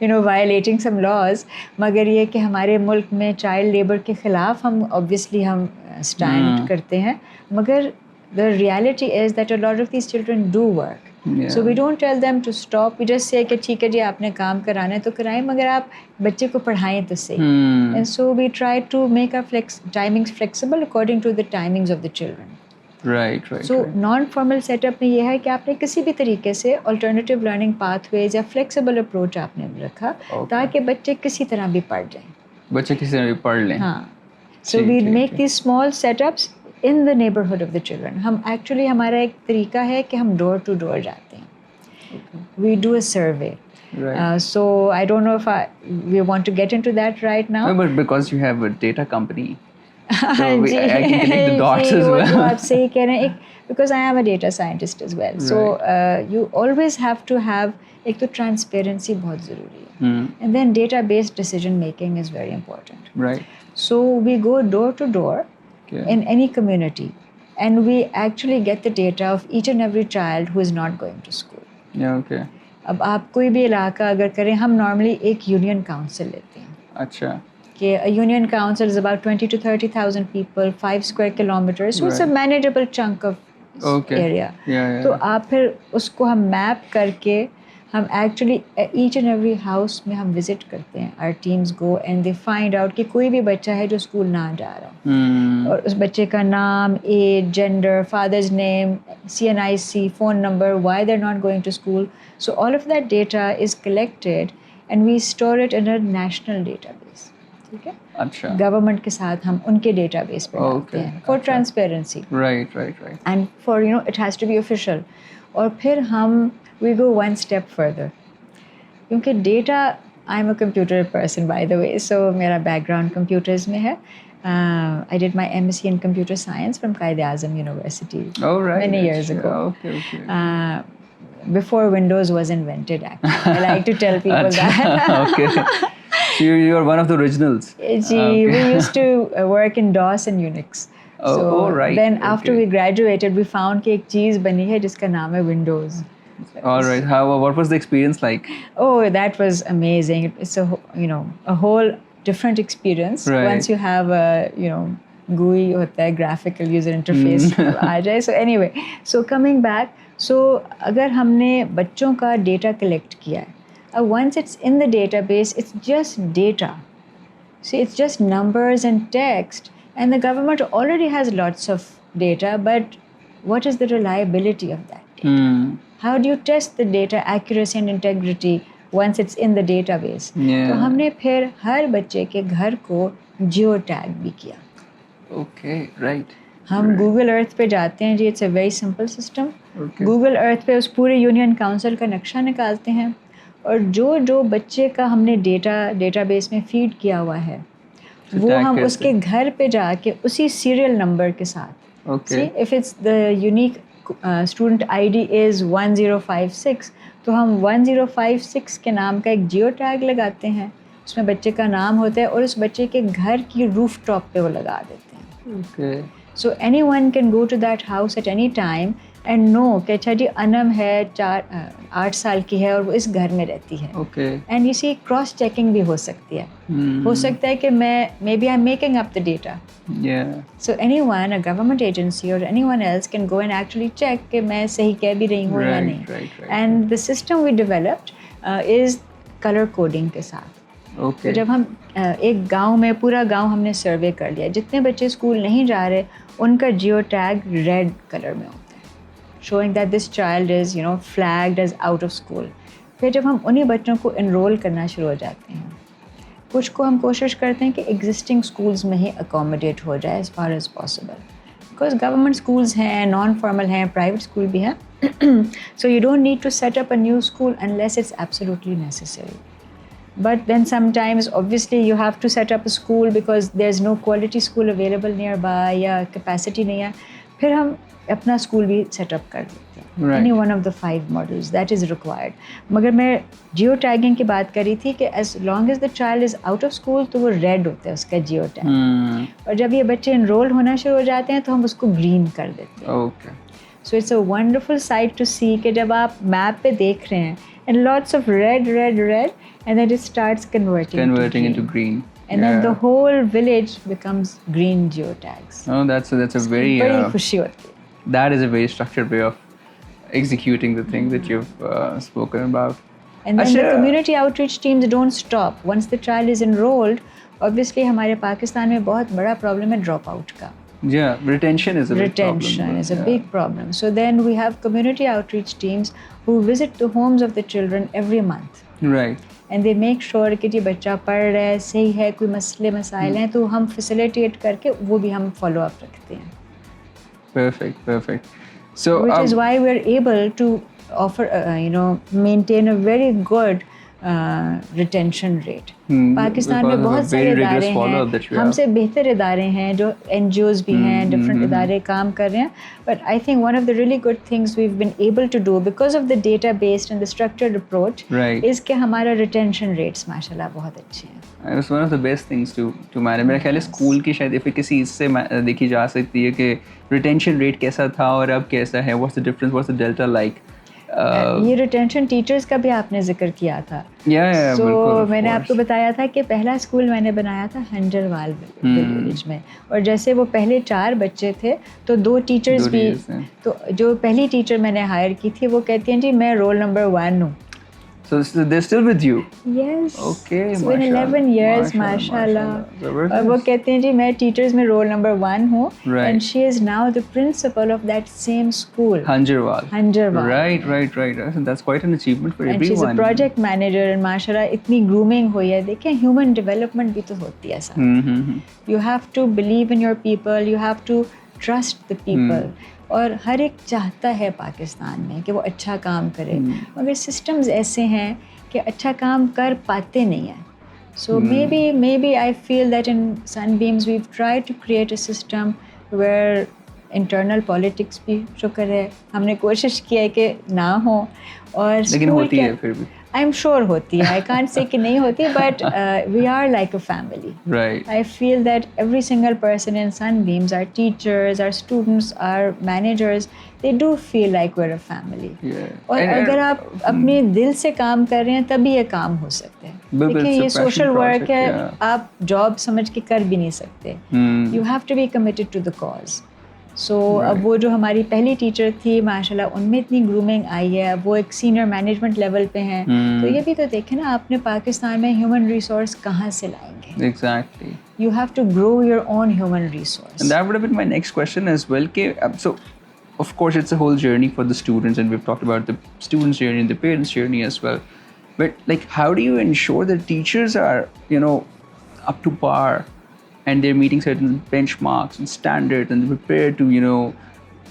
[SPEAKER 2] violating some laws, मगर ये कि हमारे मुल्क में child labor के ख़िलाफ़ हम obviously हम stand करते हैं, मगर the reality is that a lot of these children do work.
[SPEAKER 1] Yeah.
[SPEAKER 2] So we don't tell them to stop. We just say कि ठीक है जी आपने काम कराना है तो कराएं, मगर आप बच्चे को पढ़ाएं तो सही. And so we try to make our timings flexible according to the timings of the children.
[SPEAKER 1] Right.
[SPEAKER 2] So non-formal setup में ये है कि आपने किसी भी तरीके से alternative learning pathways या flexible approach आपने रखा ताकि बच्चे किसी तरह भी पढ़ जाएं.
[SPEAKER 1] बच्चे किसी तरह भी पढ़ लें.
[SPEAKER 2] हाँ. So we make these small setups in the neighborhood of the children. हम actually हमारा एक तरीका है कि हम door to door जाते हैं. We do a survey.
[SPEAKER 1] Right.
[SPEAKER 2] So I don't know if we want to get into that right now.
[SPEAKER 1] No, but because you have a data company. So
[SPEAKER 2] ji,
[SPEAKER 1] I can connect the dots
[SPEAKER 2] ji,
[SPEAKER 1] as
[SPEAKER 2] वो
[SPEAKER 1] well.
[SPEAKER 2] तो आप सही कह रहे हैं. Because I am a data scientist as well. So you always have to have एक तो transparency बहुत ज़रूरी है. And then data-based decision making is very important.
[SPEAKER 1] Right.
[SPEAKER 2] So we go door to door in any community, and we actually get the data of each and every child who is not going to school.
[SPEAKER 1] Yeah. Okay.
[SPEAKER 2] अब आप कोई भी इलाका अगर करें, हम normally एक union council लेते हैं.
[SPEAKER 1] अच्छा.
[SPEAKER 2] कि a union council is about 20 to 30,000 people, 5 square kilometers, so it's a manageable chunk of area.
[SPEAKER 1] Yeah.
[SPEAKER 2] तो आप फिर उसको हम मैप करके हम actually each and every house में हम विजिट करते हैं. Our teams go and they find out कि कोई भी बच्चा है जो स्कूल ना जा रहा और उस बच्चे का नाम, age, gender, father's name, CNIC, phone number, why they are not going to school. So all of that data is collected and we store it in a national database. ठीक है.
[SPEAKER 1] अच्छा.
[SPEAKER 2] गवर्नमेंट के साथ हम उनके डेटाबेस पे डालते हैं for transparency.
[SPEAKER 1] Right.
[SPEAKER 2] And for it has to be official. और फिर हम we go one step further. क्योंकि data, I'm a computer person by the way, so मेरा background computers में है. I did my MSc in computer science from Quaid-e-Azam University many years ago.
[SPEAKER 1] Okay.
[SPEAKER 2] Before Windows was invented actually. I like to tell people that.
[SPEAKER 1] Okay. So you are one of the originals.
[SPEAKER 2] We used to work in DOS and Unix.
[SPEAKER 1] Right.
[SPEAKER 2] Then after we graduated, we found कि एक चीज़ बनी है जिसका नाम है Windows.
[SPEAKER 1] All right. What was the experience like?
[SPEAKER 2] Oh, that was amazing. It's a whole different experience.
[SPEAKER 1] Right.
[SPEAKER 2] Once you have a GUI होता है, graphical user interface आ जाए. So anyway, so coming back, so अगर हमने बच्चों का data collect किया है, once it's in the database, it's just data. See, it's just numbers and text, and the government already has lots of data, but what is the reliability of that data? How do you test the data accuracy and integrity once it's in the database?
[SPEAKER 1] Yeah.
[SPEAKER 2] तो हमने फिर हर बच्चे के घर को geo tag भी किया.
[SPEAKER 1] Okay, right.
[SPEAKER 2] हम Google Earth पे जाते हैं जी. It's a very simple system.
[SPEAKER 1] Okay.
[SPEAKER 2] Google Earth पे उस पूरे यूनियन काउंसिल का नक्शा निकालते हैं और जो बच्चे का हमने डेटाबेस में फीड किया हुआ है वो हम उसके घर पे जाके उसी सीरियल नंबर के साथ.
[SPEAKER 1] Okay.
[SPEAKER 2] See, if it's the unique student ID is 1056, तो हम 1056 के नाम का एक जियो टैग लगाते हैं. उसमें बच्चे का नाम होता है और उस बच्चे के घर की रूफ टॉप पे वो लगा देते हैं.
[SPEAKER 1] Okay.
[SPEAKER 2] So anyone can go to that house at any time and know कि अच्छा जी अनम है 8 साल की है और वो इस घर में रहती है.
[SPEAKER 1] Okay.
[SPEAKER 2] And you see cross checking भी हो सकती है. हो सकता है कि maybe I'm making up the data.
[SPEAKER 1] Yeah.
[SPEAKER 2] So anyone, a government agency or anyone else can go and actually check कि मैं सही कह भी रही हूँ या नहीं.
[SPEAKER 1] Right.
[SPEAKER 2] And the system we developed is color coding के साथ.
[SPEAKER 1] Okay.
[SPEAKER 2] तो जब हम एक गांव में पूरा गांव हमने सर्वे कर लिया, जितने बच्चे स्कूल नहीं जा रहे उनका जियो टैग रेड कलर में होता है, showing that this child is flagged as out of school. फिर जब हम उन्हीं बच्चों को इनरोल करना शुरू हो जाते हैं, कुछ को हम कोशिश करते हैं कि एग्जिस्टिंग स्कूल्स में ही अकोमोडेट हो जाए as far as possible. Because government schools हैं, नॉन फॉर्मल हैं, प्राइवेट स्कूल भी हैं. So you don't need to set up a new school unless it's absolutely necessary. But then sometimes obviously you have to set up a school because there's no quality school available nearby या capacity नहीं है, फिर हम अपना school भी setup कर देते हैं. Any one of the 5 models that is required. मगर मैं जियो टैगिंग की बात करी थी कि as long as the child is out of school तो वो रेड होता है उसका जियो टैग, और जब ये बच्चे इनरोल होना शुरू हो जाते हैं तो हम उसको ग्रीन कर देते हैं.
[SPEAKER 1] Okay.
[SPEAKER 2] So it's a wonderful sight to see कि जब आप मैप पे देख रहे हैं and lots of red and then it starts converting
[SPEAKER 1] into green.
[SPEAKER 2] And then the whole village becomes green geotags.
[SPEAKER 1] Oh, that's a very
[SPEAKER 2] बड़ी खुशी होती है.
[SPEAKER 1] that is a very structured way of executing the thing that you've spoken about.
[SPEAKER 2] And then the community outreach teams don't stop. Once the child is enrolled, obviously हमारे पाकिस्तान में बहुत बड़ा problem है drop out का.
[SPEAKER 1] Yeah, retention is a big problem.
[SPEAKER 2] Retention is a big problem. So then we have community outreach teams who visit the homes of the children every month.
[SPEAKER 1] Right.
[SPEAKER 2] And they make sure कि ये बच्चा पढ़ रहा है, सही है, कोई मसले मसाइल हैं तो हम facilitate करके वो भी हम follow up रखते हैं.
[SPEAKER 1] Perfect. So
[SPEAKER 2] which is why we're able to offer, maintain a very good retention rate. Pakistan में बहुत सारे इदारे हैं, हमसे बेहतर इदारे हैं जो NGOs भी हैं, different इदारे काम कर रहे हैं. But I think one of the really good things we've been able to do because of the data-based and the structured approach is कि हमारा retention rates माशाल्लाह बहुत अच्छे हैं.
[SPEAKER 1] It's one of the best things to manage. मेरा ख्याल है school की शायद efficacy इससे देखी जा सकती है कि retention rate कैसा था और अब कैसा है. What's the difference? What's the delta like?
[SPEAKER 2] ये रिटेंशन टीचर्स का भी आपने जिक्र किया था.
[SPEAKER 1] So
[SPEAKER 2] मैंने आपको बताया था कि पहला स्कूल मैंने बनाया था हंजरवाल विलेज में, और जैसे वो पहले 4 बच्चे थे तो 2 टीचर्स भी, तो जो पहली टीचर मैंने हायर की थी वो कहती हैं जी मैं रोल नंबर 1 हूँ.
[SPEAKER 1] So they're still with you?
[SPEAKER 2] Yes.
[SPEAKER 1] Okay.
[SPEAKER 2] It's been 11 years, mashallah. और वो कहते हैं जी मैं टीचर्स में रोल नंबर 1 हूँ. And she is now the principal of that same school.
[SPEAKER 1] Hanjarwal. Right. That's quite an achievement for everyone.
[SPEAKER 2] And she's a project manager and mashallah इतनी grooming हुई है. देखें human development भी तो होती है साथ. You have to believe in your people. You have to trust the people. और हर एक चाहता है पाकिस्तान में कि वो अच्छा काम करे, मगर सिस्टम्स ऐसे हैं कि अच्छा काम कर पाते नहीं हैं. So maybe I feel that in Sunbeams we've tried to create a system where internal politics भी शुक्र है हमने कोशिश की है कि ना हो, और
[SPEAKER 1] लेकिन होती है फिर भी.
[SPEAKER 2] I'm sure होती है. I can't say कि नहीं होती, but we are like a family.
[SPEAKER 1] Right.
[SPEAKER 2] I feel that every single person in Sunbeams, our teachers, our students, our managers, they do feel like we're a family.
[SPEAKER 1] Yeah.
[SPEAKER 2] और अगर आप अपने दिल से काम कर रहे हैं तभी ये काम हो सकते हैं. देखिए ये सोशल वर्क है, आप जॉब समझ के कर भी नहीं सकते. You have to be committed to the cause. So अब वो जो हमारी पहली टीचर थी माशाल्लाह उनमें इतनी ग्रूमिंग आई है, अब वो एक सीनियर मैनेजमेंट लेवल पे हैं. तो ये भी तो देखें ना आपने पाकिस्तान में ह्यूमन रिसोर्स कहाँ से लाएंगे.
[SPEAKER 1] Exactly.
[SPEAKER 2] You have to grow your own human resource.
[SPEAKER 1] And that would have been my next question as well. So of course it's a whole journey for the students, and we've talked about the students' journey and the parents' journey as well. But like how do you ensure that teachers are up to par and they're meeting certain benchmarks and standards and prepared to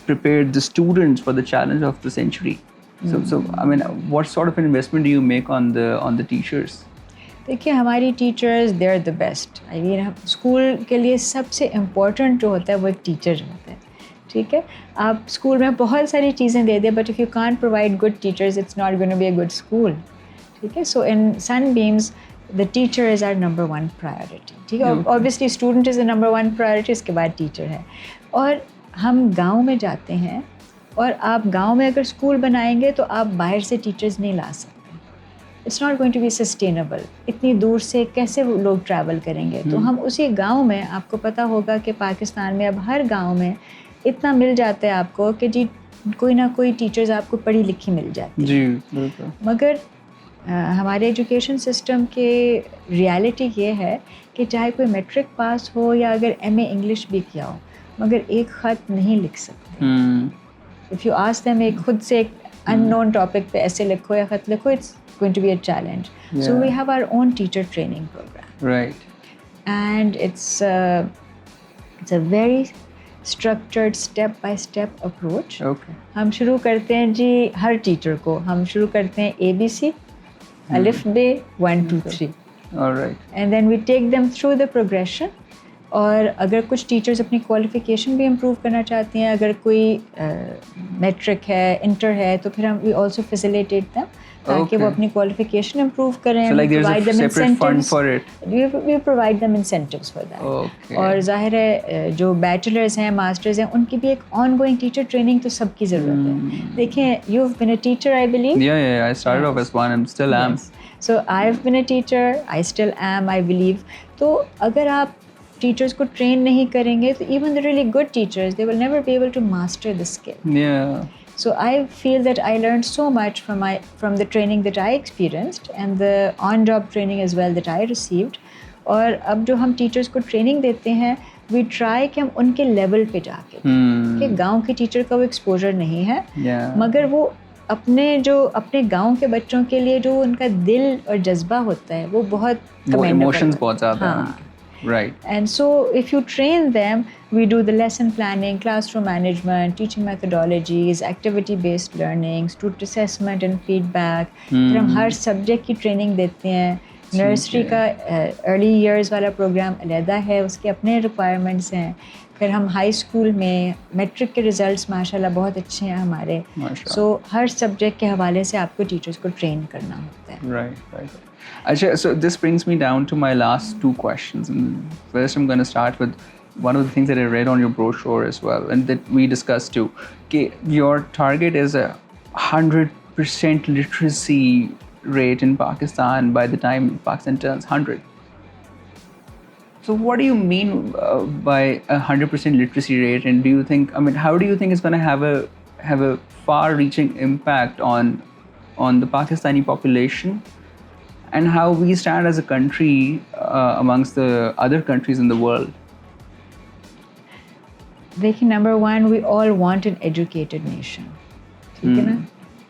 [SPEAKER 1] prepare the students for the challenge of the century? So I mean, what sort of an investment do you make on the teachers?
[SPEAKER 2] देखिए हमारी teachers they are the best. I mean school के लिए सबसे important जो होता है वो एक टीचर होता है. ठीक है, आप स्कूल में बहुत सारी चीज़ें दे दें, but if you can't provide good teachers it's not going to be a good school. ठीक है, सो इन Sunbeams the teacher is our number 1 priority. ठीक है, obviously student is the number 1 priority, इसके बाद टीचर है. और हम गांव में जाते हैं, और आप गांव में अगर स्कूल बनाएंगे तो आप बाहर से टीचर्स नहीं ला सकते. It's not going to be sustainable. इतनी दूर से कैसे वो लोग ट्रैवल करेंगे. तो हम उसी गांव में, आपको पता होगा कि पाकिस्तान में अब हर गांव में इतना मिल जाता है आपको कि जी कोई ना कोई टीचर्स आपको पढ़ी लिखी मिल जाती है.
[SPEAKER 1] जी बिल्कुल. मगर
[SPEAKER 2] हमारे एजुकेशन सिस्टम के रियलिटी ये है कि चाहे कोई मैट्रिक पास हो या अगर MA इंग्लिश भी किया हो, मगर एक ख़त नहीं लिख सकते. इफ़ यू आस्क देम एक खुद से एक अननोन टॉपिक पे ऐसे लिखो या ख़त लिखो, it's going to be a challenge. So we have our own teacher training program.
[SPEAKER 1] Right.
[SPEAKER 2] And it's a very structured step by step approach.
[SPEAKER 1] Okay.
[SPEAKER 2] हम शुरू करते हैं जी हर टीचर को हम शुरू करते हैं ABC, अलिफ बे 1 2 3,
[SPEAKER 1] All right.
[SPEAKER 2] And then we take them through the progression. और अगर कुछ टीचर्स अपनी क्वालिफिकेशन भी इम्प्रूव करना चाहती हैं, अगर कोई मैट्रिक है, इंटर है, तो फिर हम वी आल्सो फैसिलिटेट देम ताकि वो
[SPEAKER 1] Okay.
[SPEAKER 2] अपनी क्वालिफिकेशन इम्प्रूव करें।
[SPEAKER 1] So like there's
[SPEAKER 2] provide
[SPEAKER 1] a
[SPEAKER 2] them
[SPEAKER 1] separate fund
[SPEAKER 2] incentives.
[SPEAKER 1] for it.
[SPEAKER 2] We provide them incentives for that.
[SPEAKER 1] Okay.
[SPEAKER 2] और जाहिर है जो बैचलर्स हैं, मास्टर्स हैं, उनकी भी एक ऑनगोइंग टीचर ट्रेनिंग तो सबकी ज़रूरत है। देखें, you have been a teacher I believe.
[SPEAKER 1] Yeah. I started off as one and still am.
[SPEAKER 2] So I've been a teacher, I still am, I believe. तो अगर आप टीचर्स को ट्रेन नहीं करेंगे तो even the really good teachers, they will never be able to master the skill.
[SPEAKER 1] Yeah.
[SPEAKER 2] So I feel that I learned so much from the training that I experienced and the on-job training as well that I received. और अब जो हम teachers को training देते हैं, we try कि हम उनके लेवल पे जाके कि गांव के टीचर का वो एक्सपोजर नहीं है,
[SPEAKER 1] Yeah.
[SPEAKER 2] मगर वो अपने गांव के बच्चों के लिए जो उनका दिल और जज्बा होता है वो बहुत
[SPEAKER 1] वो
[SPEAKER 2] commendable
[SPEAKER 1] इमोशंस
[SPEAKER 2] है।
[SPEAKER 1] बहुत ज़्यादा हैं
[SPEAKER 2] हाँ।
[SPEAKER 1] उनके. Right.
[SPEAKER 2] And so if you train them, we do the lesson planning, classroom management, teaching methodologies, activity-based learning, student assessment and feedback. फिर हम हर सब्जेक्ट की ट्रेनिंग देते हैं। नर्सरी का अर्ली ईयर्स वाला प्रोग्राम अलहदा है, उसके अपने रिक्वायरमेंट्स हैं। फिर हम हाई स्कूल में मैट्रिक के रिजल्ट्स माशाल्लाह बहुत अच्छे हैं हमारे।
[SPEAKER 1] माशाल्लाह।
[SPEAKER 2] सो हर सब्जेक्ट के हवाले से आपको टीचर्स को ट्रेन करना होता है।
[SPEAKER 1] Right. Actually, so this brings me down to my last two questions. And first, I'm going to start with one of the things that I read on your brochure as well, and that we discussed too. Okay, your target is a 100% literacy rate in Pakistan by the time Pakistan turns 100. So, what do you mean by a 100% literacy rate? And do you think? I mean, how do you think it's going to have a far-reaching impact on the Pakistani population? And how we stand as a country amongst the other countries in the world?
[SPEAKER 2] देखिए, number one, we all want an educated nation, ठीक है ना?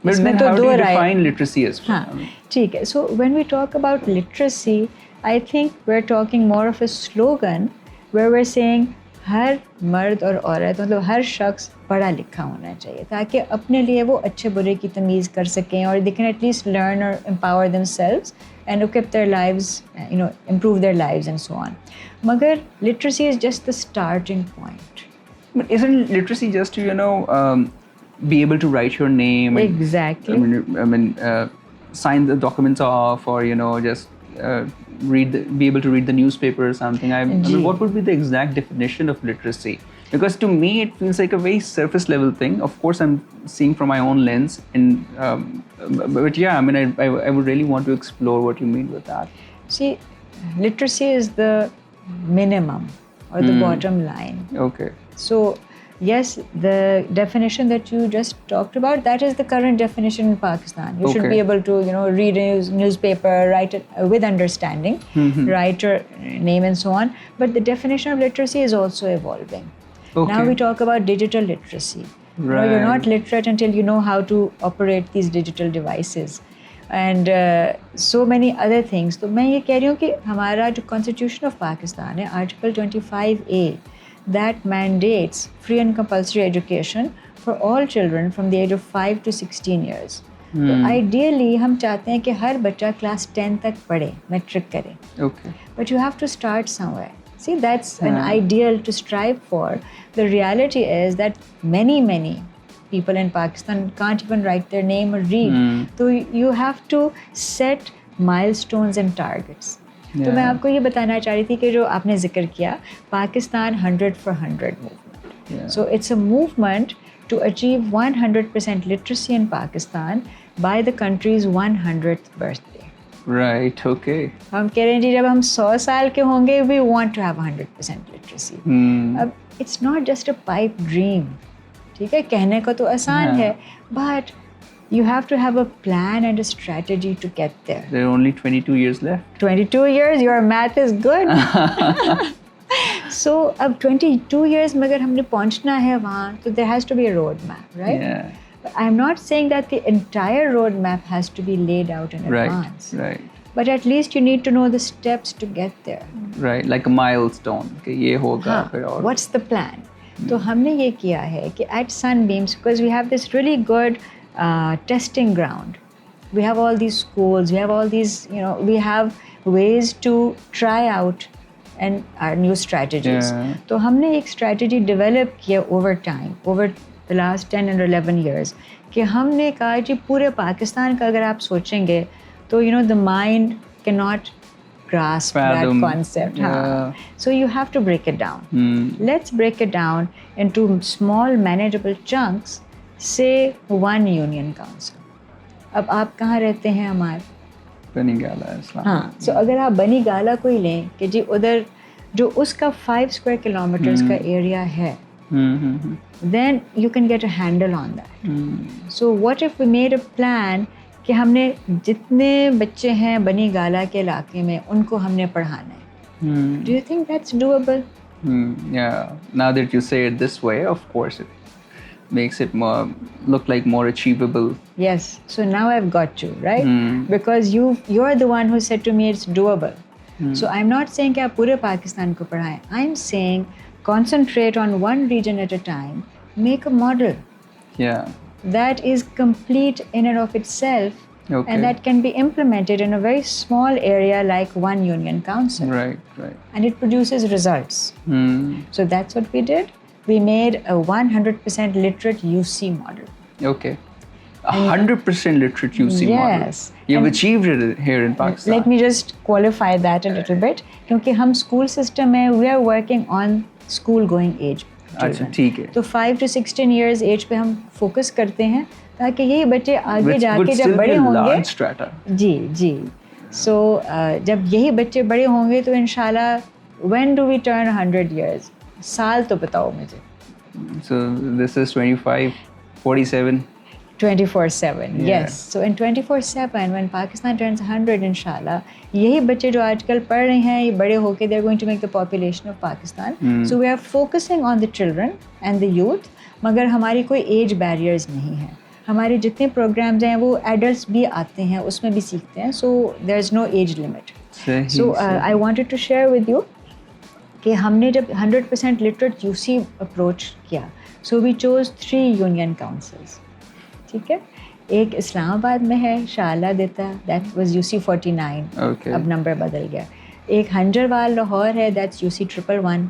[SPEAKER 1] But
[SPEAKER 2] इसमें
[SPEAKER 1] then
[SPEAKER 2] तो
[SPEAKER 1] how do
[SPEAKER 2] दो
[SPEAKER 1] you
[SPEAKER 2] Rai.
[SPEAKER 1] define literacy as well?
[SPEAKER 2] हाँ, ठीक है। So when we talk about literacy, I think we are talking more of a slogan where we are saying हर मर्द और औरत, मतलब हर शख्स पढ़ा लिखा होना चाहिए ताकि अपने लिए वो अच्छे बुरे की तमीज़ कर सकें और दे कैन एटलीस्ट लर्न और empower themselves and equip their lives, improve their lives and so on. Magar literacy is just the starting point.
[SPEAKER 1] But isn't literacy just to, be able to write your name?
[SPEAKER 2] Exactly.
[SPEAKER 1] Sign the documents off, or just be able to read the newspaper or something. I mean, what would be the exact definition of literacy? Because to me, it feels like a very surface level thing. Of course, I'm seeing from my own lens, but yeah, I mean, I would really want to explore what you mean with that.
[SPEAKER 2] See, literacy is the minimum or the bottom line.
[SPEAKER 1] Okay.
[SPEAKER 2] So, yes, the definition that you just talked about, that is the current definition in Pakistan. You should
[SPEAKER 1] Okay.
[SPEAKER 2] be able to, read a newspaper, write it with understanding, write your name and so on. But the definition of literacy is also evolving.
[SPEAKER 1] Okay.
[SPEAKER 2] Now we talk about digital literacy.
[SPEAKER 1] Right.
[SPEAKER 2] You're not literate until you know how to operate these digital devices. And so many other things. तो मैं ये कह रही हूँ कि हमारा जो Constitution of Pakistan है, Article 25A, that mandates free and compulsory education for all children from the age of 5 to 16 years. तो ideally हम चाहते हैं कि हर बच्चा क्लास 10 तक पढ़े, मैट्रिक करे.
[SPEAKER 1] Okay.
[SPEAKER 2] But you have to start somewhere. See, that's an ideal to strive for. The reality is that many people in Pakistan can't even write their name or read. So you have to set milestones and targets. तो मैं आपको ये बताना चाह रही थी कि जो आपने जिक्र किया, Pakistan 100 for 100 movement. So it's a movement to achieve 100% literacy in Pakistan by the country's 100th birthday.
[SPEAKER 1] Right. Okay.
[SPEAKER 2] हम कह रहे हैं जी जब हम 100 साल के होंगे, we want to have 100% literacy. अब it's not just a pipe dream. ठीक है, कहने को तो आसान है, but you have to have a plan and a strategy to get there.
[SPEAKER 1] There are only 22 years left.
[SPEAKER 2] 22 years, your math is good. So अब 22 years में अगर हमने पहुंचना है वहाँ, तो there has to be a road map, right?
[SPEAKER 1] Yeah.
[SPEAKER 2] But I'm not saying that the entire road map has to be laid out in advance.
[SPEAKER 1] Right.
[SPEAKER 2] But at least you need to know the steps to get there.
[SPEAKER 1] Right. Like a milestone. Okay, ये होगा फिर और.
[SPEAKER 2] What's the plan? तो हमने ये किया है कि at Sunbeams, because we have this really good testing ground, we have all these schools, we have all these, we have ways to try out and our new strategies.
[SPEAKER 1] Yeah.
[SPEAKER 2] तो हमने एक strategy develop किया over time, over the last 10 and 11 years, कि हमने कहा जी पूरे पाकिस्तान का अगर आप सोचेंगे तो the mind cannot grasp
[SPEAKER 1] Fathom.
[SPEAKER 2] that concept.
[SPEAKER 1] Yeah.
[SPEAKER 2] So you have to break it down. Let's break it down into small manageable chunks, say one union council. अब आप कहाँ रहते हैं हमारे?
[SPEAKER 1] बनी गाला इस्लाम.
[SPEAKER 2] हाँ, so अगर आप बनी गाला को ही लें कि जी उधर जो उसका 5 square kilometers का एरिया है, then you can get a handle on that. So what if we made a plan कि हमने जितने बच्चे हैं बनी गाला के इलाके में उनको हमने पढ़ाना है. Do you think that's doable?
[SPEAKER 1] Yeah. Now that you say it this way, of course it makes it look like more achievable.
[SPEAKER 2] Yes. So now I've got you, right? Because you're the one who said to me it's doable. So I'm not saying कि आप पूरे पाकिस्तान को पढ़ाएं. I'm saying concentrate on one region at a time. Make a model.
[SPEAKER 1] Yeah.
[SPEAKER 2] That is complete in and of itself,
[SPEAKER 1] Okay.
[SPEAKER 2] and that can be implemented in a very small area like one union council,
[SPEAKER 1] Right.
[SPEAKER 2] and it produces results. So that's what we did. We made a 100% literate UC model.
[SPEAKER 1] Okay. 100% literate UC model.
[SPEAKER 2] Yes.
[SPEAKER 1] You've
[SPEAKER 2] And
[SPEAKER 1] achieved it here in Pakistan.
[SPEAKER 2] let me just qualify that a little bit, क्योंकि हम school system में we are working on school going age.
[SPEAKER 1] अच्छा ठीक है.
[SPEAKER 2] तो 5 to 16 years age पे हम focus करते हैं ताकि यही बच्चे आगे
[SPEAKER 1] Which
[SPEAKER 2] जाके
[SPEAKER 1] would
[SPEAKER 2] जब
[SPEAKER 1] still
[SPEAKER 2] बड़े
[SPEAKER 1] be a
[SPEAKER 2] होंगे
[SPEAKER 1] large strata.
[SPEAKER 2] जी सो जब यही बच्चे बड़े होंगे तो इंशाल्लाह when do we turn 100 years? साल तो बताओ मुझे.
[SPEAKER 1] So this is 25, 47.
[SPEAKER 2] 24/7,
[SPEAKER 1] Yeah.
[SPEAKER 2] yes. So in 24/7 when Pakistan turns 100 inshallah, यही बच्चे जो आजकल पढ़ रहे हैं ये बड़े होके they're going to make the population of Pakistan. So we are focusing on the children and the youth, मगर हमारी कोई age barriers नहीं है. हमारे जितने programs हैं वो adults भी आते हैं उसमें भी सीखते हैं. So there's no age limit.
[SPEAKER 1] सही,
[SPEAKER 2] So
[SPEAKER 1] सही.
[SPEAKER 2] I wanted to share with you कि हमने जब 100% literate UC approach किया, so we chose 3 union councils. ठीक है, एक इस्लामाबाद में है शाला देता, दैट वाज UC 49.
[SPEAKER 1] Okay.
[SPEAKER 2] अब नंबर बदल गया. एक हंजरवाल लाहौर है, दैट्स UC 111,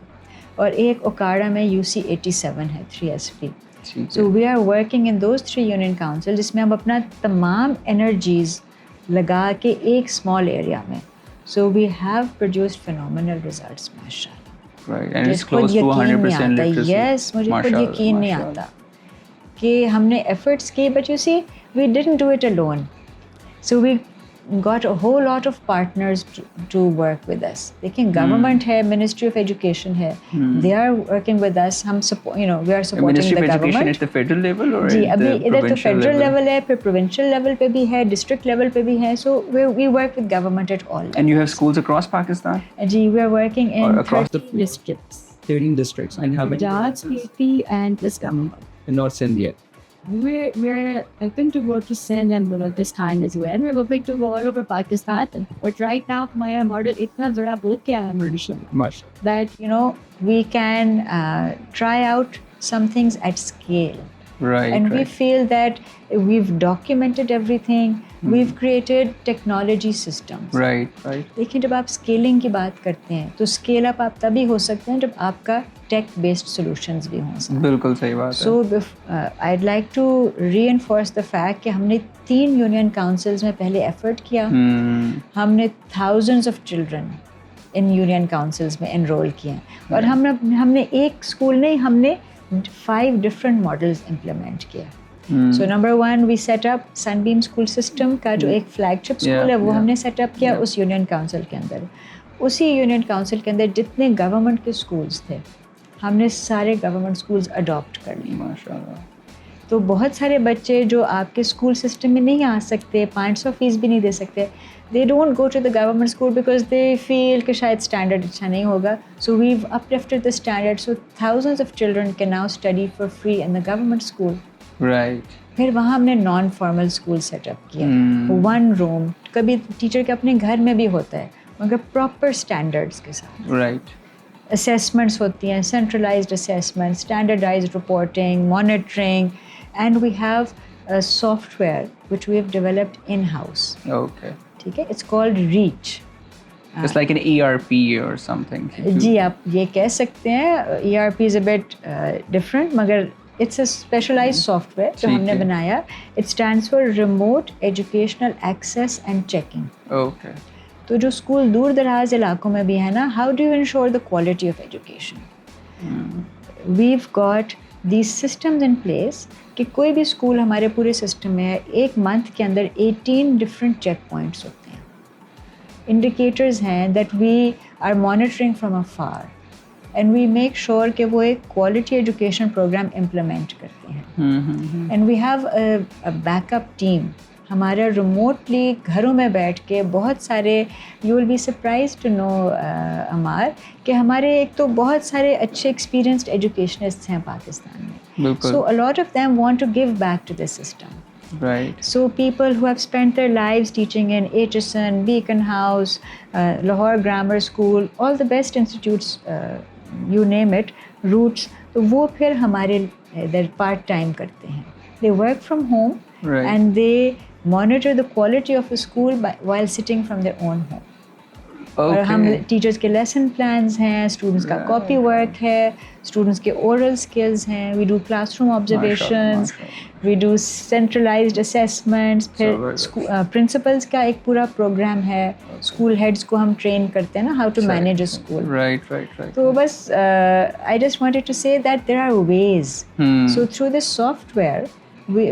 [SPEAKER 2] और एक ओकाड़ा में UC 87 है 3SP.
[SPEAKER 1] ठीक
[SPEAKER 2] so we are working in those 3 union council जिसमें हम अपना तमाम एनर्जीज लगा के एक स्मॉल एरिया में. So we have produced phenomenal results माशाल्लाह.
[SPEAKER 1] Right. And it's close to 100% literacy.
[SPEAKER 2] Yes, मुझे खुद
[SPEAKER 1] माशाल्लाह,
[SPEAKER 2] यकीन नहीं
[SPEAKER 1] माशाल्लाह.
[SPEAKER 2] आता कि हमने एफर्ट्स किए, but you see we didn't do it alone. So we got a whole lot of partners to work with us. देखिए गवर्नमेंट है, मिनिस्ट्री ऑफ एजुकेशन है, they are working with us. हम we are supporting
[SPEAKER 1] Ministry
[SPEAKER 2] the
[SPEAKER 1] of Education
[SPEAKER 2] government.
[SPEAKER 1] at the federal level or
[SPEAKER 2] जी
[SPEAKER 1] at
[SPEAKER 2] अभी
[SPEAKER 1] the
[SPEAKER 2] इधर तो
[SPEAKER 1] provincial
[SPEAKER 2] federal
[SPEAKER 1] level?
[SPEAKER 2] Level है, फिर प्रोविंशियल लेवल पे भी है, डिस्ट्रिक्ट लेवल पे भी है. सो we work with government at all.
[SPEAKER 1] And you have schools across Pakistan?
[SPEAKER 2] Ji we are working
[SPEAKER 1] Or
[SPEAKER 2] in
[SPEAKER 1] across the
[SPEAKER 3] districts.
[SPEAKER 4] 13 districts. And how many?
[SPEAKER 3] Gujarat, PP, and this government.
[SPEAKER 4] In North India.
[SPEAKER 3] We're hoping to go to Sindh and Bhutan this time as well. We're hoping to go all over Pakistan. But right now, my model itna bada book kya hai
[SPEAKER 4] Much.
[SPEAKER 2] that we can try out some things at scale.
[SPEAKER 1] Right.
[SPEAKER 2] And we
[SPEAKER 1] right.
[SPEAKER 2] feel that we've documented everything. We've created technology systems.
[SPEAKER 1] Right. Right.
[SPEAKER 2] लेकिन जब आप scaling की बात करते हैं तो scale up आप तभी हो सकते हैं जब आपका टेक बेस्ड सॉल्यूशंस भी हों साथ.
[SPEAKER 1] बिल्कुल सही बात है.
[SPEAKER 2] So I'd like to reinforce the fact कि हमने 3 यूनियन काउंसिल्स में पहले एफर्ट किया. हमने thousands of children in union councils में एनरोल किए हैं. और हमने एक स्कूल नहीं, हमने 5 different models implement किया. So number 1 we set up Sunbeam School System का जो एक flagship school है वो हमने set up किया उस यूनियन काउंसिल के अंदर. उसी यूनियन काउंसिल के अंदर जितने गवर्नमेंट के स्कूल्स थे हमने सारे गवर्नमेंट स्कूल्स अडॉप्ट कर लिए.
[SPEAKER 1] माशाल्लाह.
[SPEAKER 2] तो बहुत सारे बच्चे जो आपके स्कूल सिस्टम में नहीं आ सकते, 500 फीस भी नहीं दे सकते, they don't go to the government school because they feel कि शायद स्टैंडर्ड अच्छा नहीं होगा. So we've uplifted the standard, so thousands of children can now study for free in the government school.
[SPEAKER 1] Right.
[SPEAKER 2] फिर वहाँ हमने नॉन फॉर्मल स्कूल सेटअप किया. 1 room, कभी टीचर के अपने घर में भी होता है मगर प्रॉपर स्टैंडर्ड्स के साथ.
[SPEAKER 1] Right.
[SPEAKER 2] assessments होती हैं, centralized assessments, standardized reporting, monitoring, and we have a software which we have developed in-house.
[SPEAKER 1] Okay.
[SPEAKER 2] ठीक है, it's called Reach.
[SPEAKER 1] It's like an ERP or something.
[SPEAKER 2] जी आप ये कह सकते हैं, ERP is a bit different, मगर it's a specialized software जो
[SPEAKER 1] ठीक
[SPEAKER 2] हमने
[SPEAKER 1] है।
[SPEAKER 2] बनाया. It stands for Remote Educational Access and Checking.
[SPEAKER 1] Okay.
[SPEAKER 2] तो जो स्कूल दूर दराज इलाकों में भी है ना, how do you ensure the quality of education? We've got these systems in place कि कोई भी स्कूल हमारे पूरे सिस्टम में है, एक मंथ के अंदर 18 different check points होते हैं. Indicators हैं that we are monitoring from afar and we make sure कि वो एक quality education program implement करते हैं. And we have a backup team. हमारा रिमोटली घरों में बैठ के बहुत सारे, you will be surprised to know अमार, कि हमारे एक तो बहुत सारे अच्छे एक्सपीरियंस्ड एजुकेशनिस्ट्स हैं पाकिस्तान में. So a lot of them want to give back to this system.
[SPEAKER 1] Right.
[SPEAKER 2] So people who have spent their lives teaching in HSN, Beacon House, Lahore Grammar School, all the best institutes, you name it, Roots, तो वो फिर हमारे इधर part time करते हैं. They work from home.
[SPEAKER 1] Right.
[SPEAKER 2] And they monitor the quality of a school while sitting from their own home. और हम teachers के लेसन प्लान्स हैं, स्टूडेंट्स का कॉपी वर्क है, स्टूडेंट्स के ओरल स्किल्स हैं, we do classroom observations, we do centralised assessments, फिर principals का एक पूरा प्रोग्राम है, स्कूल हेड्स को हम ट्रेन करते हैं ना how to manage a school.
[SPEAKER 1] Right.
[SPEAKER 2] तो बस I just wanted to say that there are ways. So through this software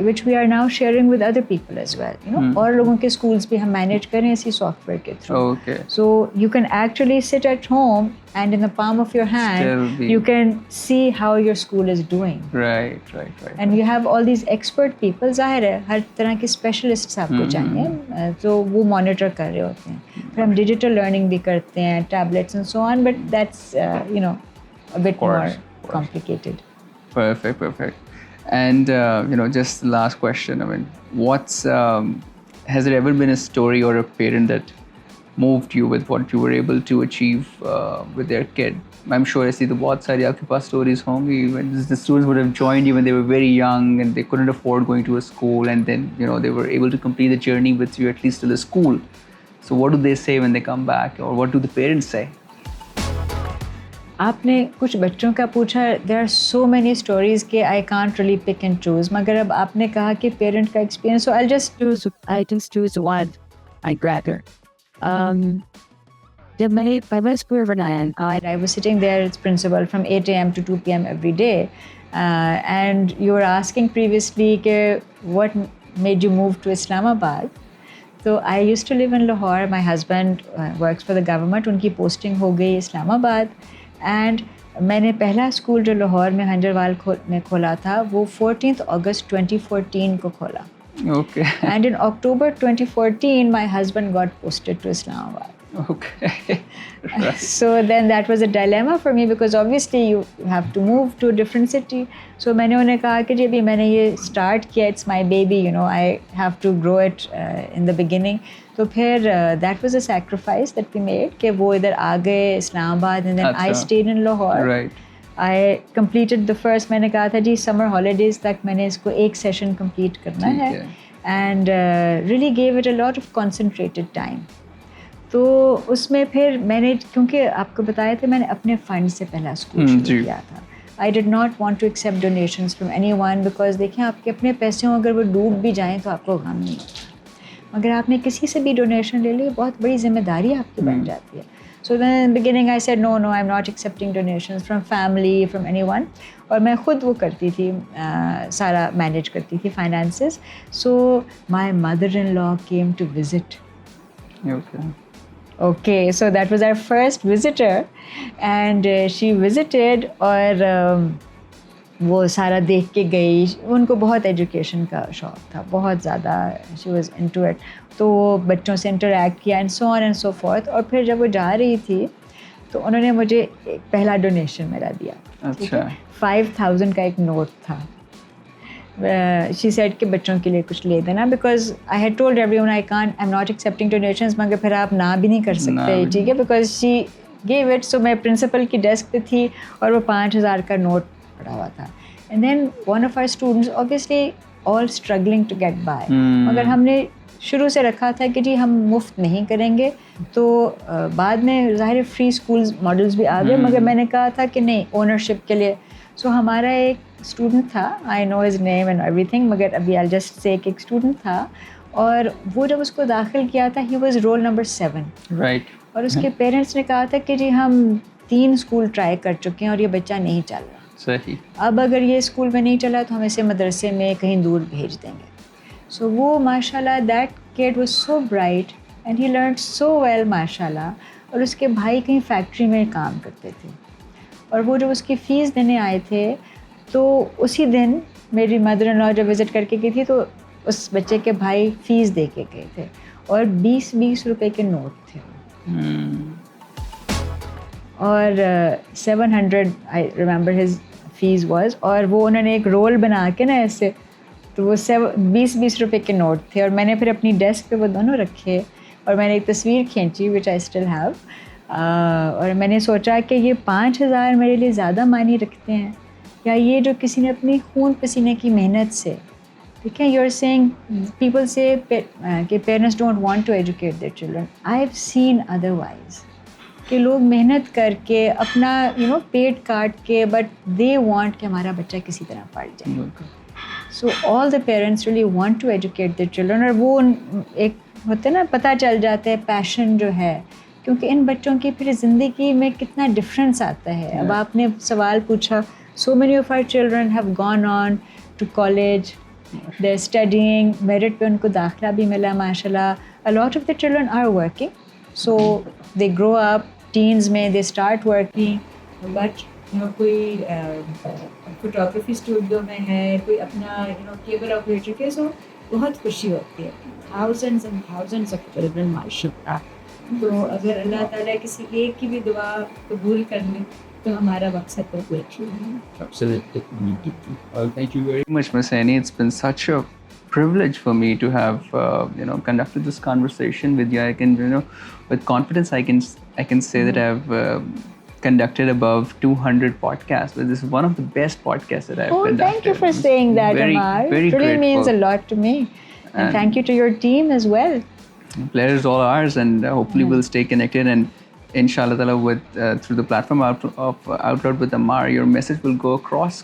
[SPEAKER 2] which we are now sharing with other people as well, you know, और लोगों के schools भी हम manage करें इसी software के through.
[SPEAKER 1] Okay.
[SPEAKER 2] So you can actually sit at home and in the palm of your hand you can see how your school is doing.
[SPEAKER 1] Right.
[SPEAKER 2] And you have all these expert people, ज़ाहिर है हर तरह के specialists आपको चाहिए, तो वो monitor कर रहे होते हैं. फिर हम digital learning भी करते हैं, tablets and so on, but that's you know a bit more complicated.
[SPEAKER 1] Perfect. And just the last question. I mean, has there ever been a story or a parent that moved you with what you were able to achieve with their kid? I'm sure I see the बहुत सारी आपके पास stories होंगी when the students would have joined you when they were very young and they couldn't afford going to a school, and then they were able to complete the journey with you at least till the school. So what do they say when they come back, or what do the parents say?
[SPEAKER 2] आपने कुछ बच्चों का पूछा, there are so many stories कि I can't really pick and choose, मगर अब आपने कहा कि पेरेंट का experience, so I'll just choose one. I'd rather. जब मैंने पहला स्कूल बनाया, I was sitting there as principal from 8 a.m. to 2 p.m. every day, and you were asking previously कि what made you move to Islamabad. So I used to live in Lahore. My husband works for the government. उनकी posting हो गई Islamabad. And मैंने पहला school जो लाहौर में हंजरवाल में खोला था वो 14 अगस्त 2014 को खोला.
[SPEAKER 1] Okay.
[SPEAKER 2] And in October 2014 my husband got posted to Islamabad.
[SPEAKER 1] Okay. Right.
[SPEAKER 2] So then that was a dilemma for me because obviously you have to move to a different city. So मैंने उन्हें कहा कि जब मैंने ये start किया, it's my baby, I have to grow it in the beginning. तो फिर that was a sacrifice that we made कि वो इधर आ गए Islamabad, and then I stayed in Lahore.
[SPEAKER 1] Right.
[SPEAKER 2] I completed the first, मैंने कहा था जी summer holidays तक मैंने इसको एक session complete करना है, and really gave it a lot of concentrated time. तो उसमें फिर मैंने, क्योंकि आपको बताया था मैंने अपने फंड से पहला स्कूल शुरू किया था. I did not want to accept donations from anyone because देखिए आपके अपने पैसे हों अगर वो डूब भी जाएं तो आपको गम नहीं होता, मगर आपने किसी से भी डोनेशन ले ली बहुत बड़ी जिम्मेदारी आपकी बन जाती है. So then in the beginning I said no, I'm not accepting donations from family, from anyone. और मैं खुद वो करती थी, सारा मैनेज करती थी finances. So my mother-in-law came to visit. Okay, so that was our first visitor, and she visited और वो सारा देख के गई. उनको बहुत एजुकेशन का शौक़ था, बहुत ज़्यादा, शी वाज इनटू इट. तो वो बच्चों से इंटरेक्ट किया and so on and so fourth. और फिर जब वो जा रही थी तो उन्होंने मुझे एक पहला डोनेशन मेरा दिया.
[SPEAKER 1] अच्छा.
[SPEAKER 2] 5,000 का एक नोट था. शी सेड कि बच्चों के लिए कुछ ले देना, because I had told everyone I am not accepting donations, मगर फिर आप ना भी नहीं कर सकते, ठीक है, because she gave it. So मैं प्रिंसिपल की डेस्क पे थी और वो 5,000 का नोट पड़ा हुआ था. And then one of our students, obviously all struggling to get by. मगर हमने शुरू से रखा था कि जी हम मुफ्त नहीं करेंगे. तो बाद में ज़ाहिर फ्री स्कूल्स मॉडल्स भी आ गए, मगर मैंने कहा था कि नहीं, ओनरशिप के लिए. सो हमारा एक स्टूडेंट था, I know his name and everything, मगर अभी आई जस्ट से एक स्टूडेंट था, और वो जब उसको दाखिल किया था, he was roll number 7.
[SPEAKER 1] Right.
[SPEAKER 2] और उसके पेरेंट्स ने कहा था कि जी हम 3 स्कूल ट्राई कर चुके हैं और ये बच्चा नहीं चल रहा.
[SPEAKER 1] सही.
[SPEAKER 2] अब अगर ये स्कूल में नहीं चला तो हम इसे मदरसे में कहीं दूर भेज देंगे. सो वो माशाल्लाह, that kid was so bright and he learned so well माशाल्लाह. और उसके भाई कहीं फैक्ट्री में काम करते थे, और वो जब उसकी फ़ीस देने आए थे तो उसी दिन मेरी मदर इन लॉ जब विज़िट करके गई थी तो उस बच्चे के भाई फ़ीस दे के गए थे, और 20-20 रुपए के नोट थे. और 700 I remember his fees was. और वो उन्होंने एक रोल बना के ना ऐसे, तो वो 20-20 रुपए के नोट थे, और मैंने फिर अपनी डेस्क पे वो दोनों रखे, और मैंने एक तस्वीर खींची विच आई स्टिल हैव. और मैंने सोचा कि ये 5,000 मेरे लिए ज़्यादा मायने रखते हैं, या ये जो किसी ने अपनी खून पसीने की मेहनत से, ठीक है. यू आर सेइंग पीपल से कि parents don't want to educate their children. I have seen otherwise कि लोग मेहनत करके अपना पेट काट के, बट दे वांट कि हमारा बच्चा किसी तरह पढ़ जाए. So all the parents really want to educate their children, और वो एक होते ना, पता चल जाता है पैशन जो है, क्योंकि इन बच्चों की फिर ज़िंदगी में कितना डिफरेंस आता है. अब आपने सवाल पूछा, so many of our children have gone on to college, they are studying, merit पे उनको दाखिला भी मिला माशाल्लाह. A lot of the children are working, so they grow up teens में, दे स्टार्ट वर्किंग. बट कोई फोटोग्राफी स्टूडियो में है, कोई अपना केबल ऑपरेटर के, सो बहुत खुशी होती है. Thousands and thousands of children माशाल्लाह. तो अगर अल्लाह ताला किसी एक की भी दुआ कबूल कर ले तो हमारा मकसद तो पूरा है.
[SPEAKER 4] Absolutely. Thank you very
[SPEAKER 1] Much, Ms. Saini. It's been such a privilege for me to have conducted this conversation with you. I can with confidence I can say that I've conducted above 200 podcasts, but this is one of the best podcasts that I've conducted.
[SPEAKER 2] Thank you for saying that, Amar.
[SPEAKER 1] Very
[SPEAKER 2] it really
[SPEAKER 1] grateful.
[SPEAKER 2] means a lot to me, and thank you to your team as well.
[SPEAKER 1] Pleasure is all ours, and hopefully we'll stay connected, and inshallah ta'ala with through the platform of Out Loud with Amar, your message will go across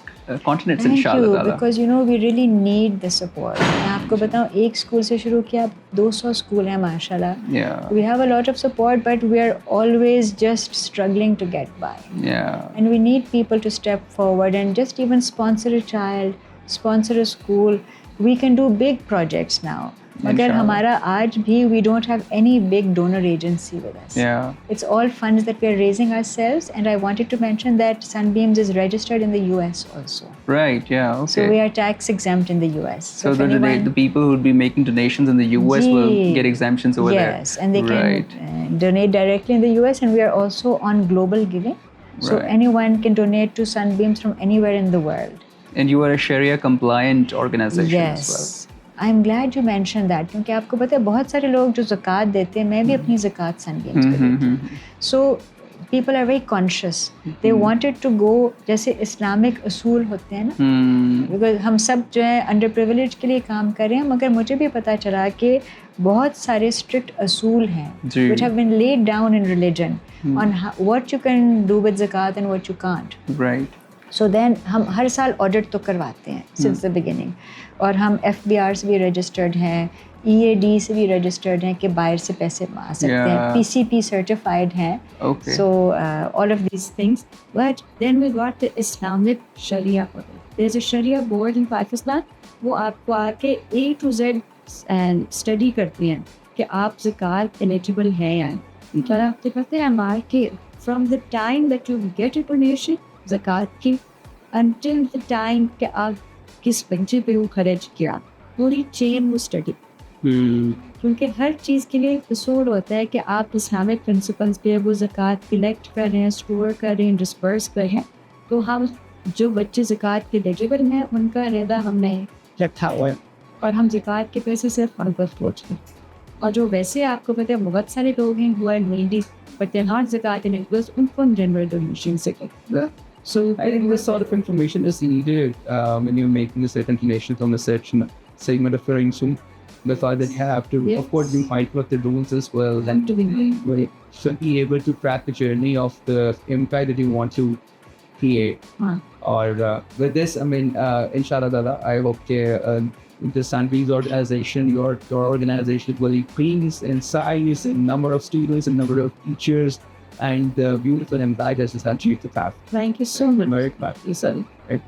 [SPEAKER 1] continents.
[SPEAKER 2] Thank
[SPEAKER 1] inshallah
[SPEAKER 2] you,
[SPEAKER 1] ta'ala.
[SPEAKER 2] because we really need the support. मैं आपको बताऊँ, एक school से शुरू किया, 200 school हैं माशाल्लाह.
[SPEAKER 1] Yeah.
[SPEAKER 2] We have a lot of support, but we are always just struggling to get by.
[SPEAKER 1] Yeah.
[SPEAKER 2] And we need people to step forward and just even sponsor a child, sponsor a school. We can do big projects now. मगर हमारा आज भी we don't have any big donor agency with us.
[SPEAKER 1] Yeah.
[SPEAKER 2] It's all funds that we are raising ourselves, and I wanted to mention that Sunbeams is registered in the US also.
[SPEAKER 1] Right. Yeah. Okay.
[SPEAKER 2] So we are tax exempt in the US.
[SPEAKER 1] So the people who will be making donations in the US will get exemptions over there.
[SPEAKER 2] Yes, and they can donate directly in the US, and we are also on global giving. So anyone can donate to Sunbeams from anywhere in the world.
[SPEAKER 1] And you are a Sharia compliant organization
[SPEAKER 2] yes.
[SPEAKER 1] as well.
[SPEAKER 2] I am glad you mention that, क्योंकि आपको पता है बहुत सारे लोग जो ज़कात देते हैं, मैं भी अपनी ज़कात सनबीम्स पे देती हूँ. So people are very conscious, they wanted to go, जैसे इस्लामिक असूल होते हैं ना, बिकॉज हम सब जो है अंडर प्रिविलेज के लिए काम कर रहे हैं, मगर मुझे भी पता चला कि बहुत सारे स्ट्रिक्ट असूल हैं which have been laid down in religion on what you can do with zakat and what you can't.
[SPEAKER 1] Right.
[SPEAKER 2] So then हम हर साल ऑडिट तो करवाते हैं since the beginning, और हम FBR से भी रजिस्टर्ड हैं, EAD से भी रजिस्टर्ड हैं कि बाहर से पैसे आ सकते हैं, PCP सर्टिफाइड हैं. So all of these things.
[SPEAKER 3] But then we got the Islamic Sharia board. There's a Sharia board in Pakistan. वो आपको आके A to Z स्टडी करती हैं कि आप ज़कात एलिजिबल हैं या नहीं. तो आपको पता है हमारे कि from the time that you get a donation ज़कात की until the time कि आप किस बच्चे पे वो खर्च किया, पूरी चेन वो स्टडी. क्योंकि हर चीज़ के लिए एक असूल होता है कि आप इस्लामिक प्रिंसिपल्स पे वो ज़कात कलेक्ट कर रहे हैं, स्टोर कर रहे हैं, डिस्पर्स कर रहे हैं. तो हम जो बच्चे ज़कात के एलिजिबल हैं उनका रहता हमने रखा हुआ है, और हम ज़कात के पैसे सिर्फ उन पर पहुँचते हैं. और जो वैसे आपको पता है बहुत सारे लोग हैं who are needy but they're not zakat eligible, उनको हम general donation से करते हैं.
[SPEAKER 4] So I think this sort of information is needed when you're making a certain donation from a certain segment of your income. The fact that you have to,
[SPEAKER 3] Yes.
[SPEAKER 4] of course, be mindful of the rules as well, and
[SPEAKER 3] Doing
[SPEAKER 4] should be able to track the journey of the impact that you want to create. Or with this, I mean, inshallah, Dada, I hope the Sunbeams organization, your organization will increase in size, in number of students, in number of teachers, and the beautiful impact that this achieved to have.
[SPEAKER 3] Thank you so much.
[SPEAKER 4] Very much.
[SPEAKER 3] Yes, sir.
[SPEAKER 4] Right.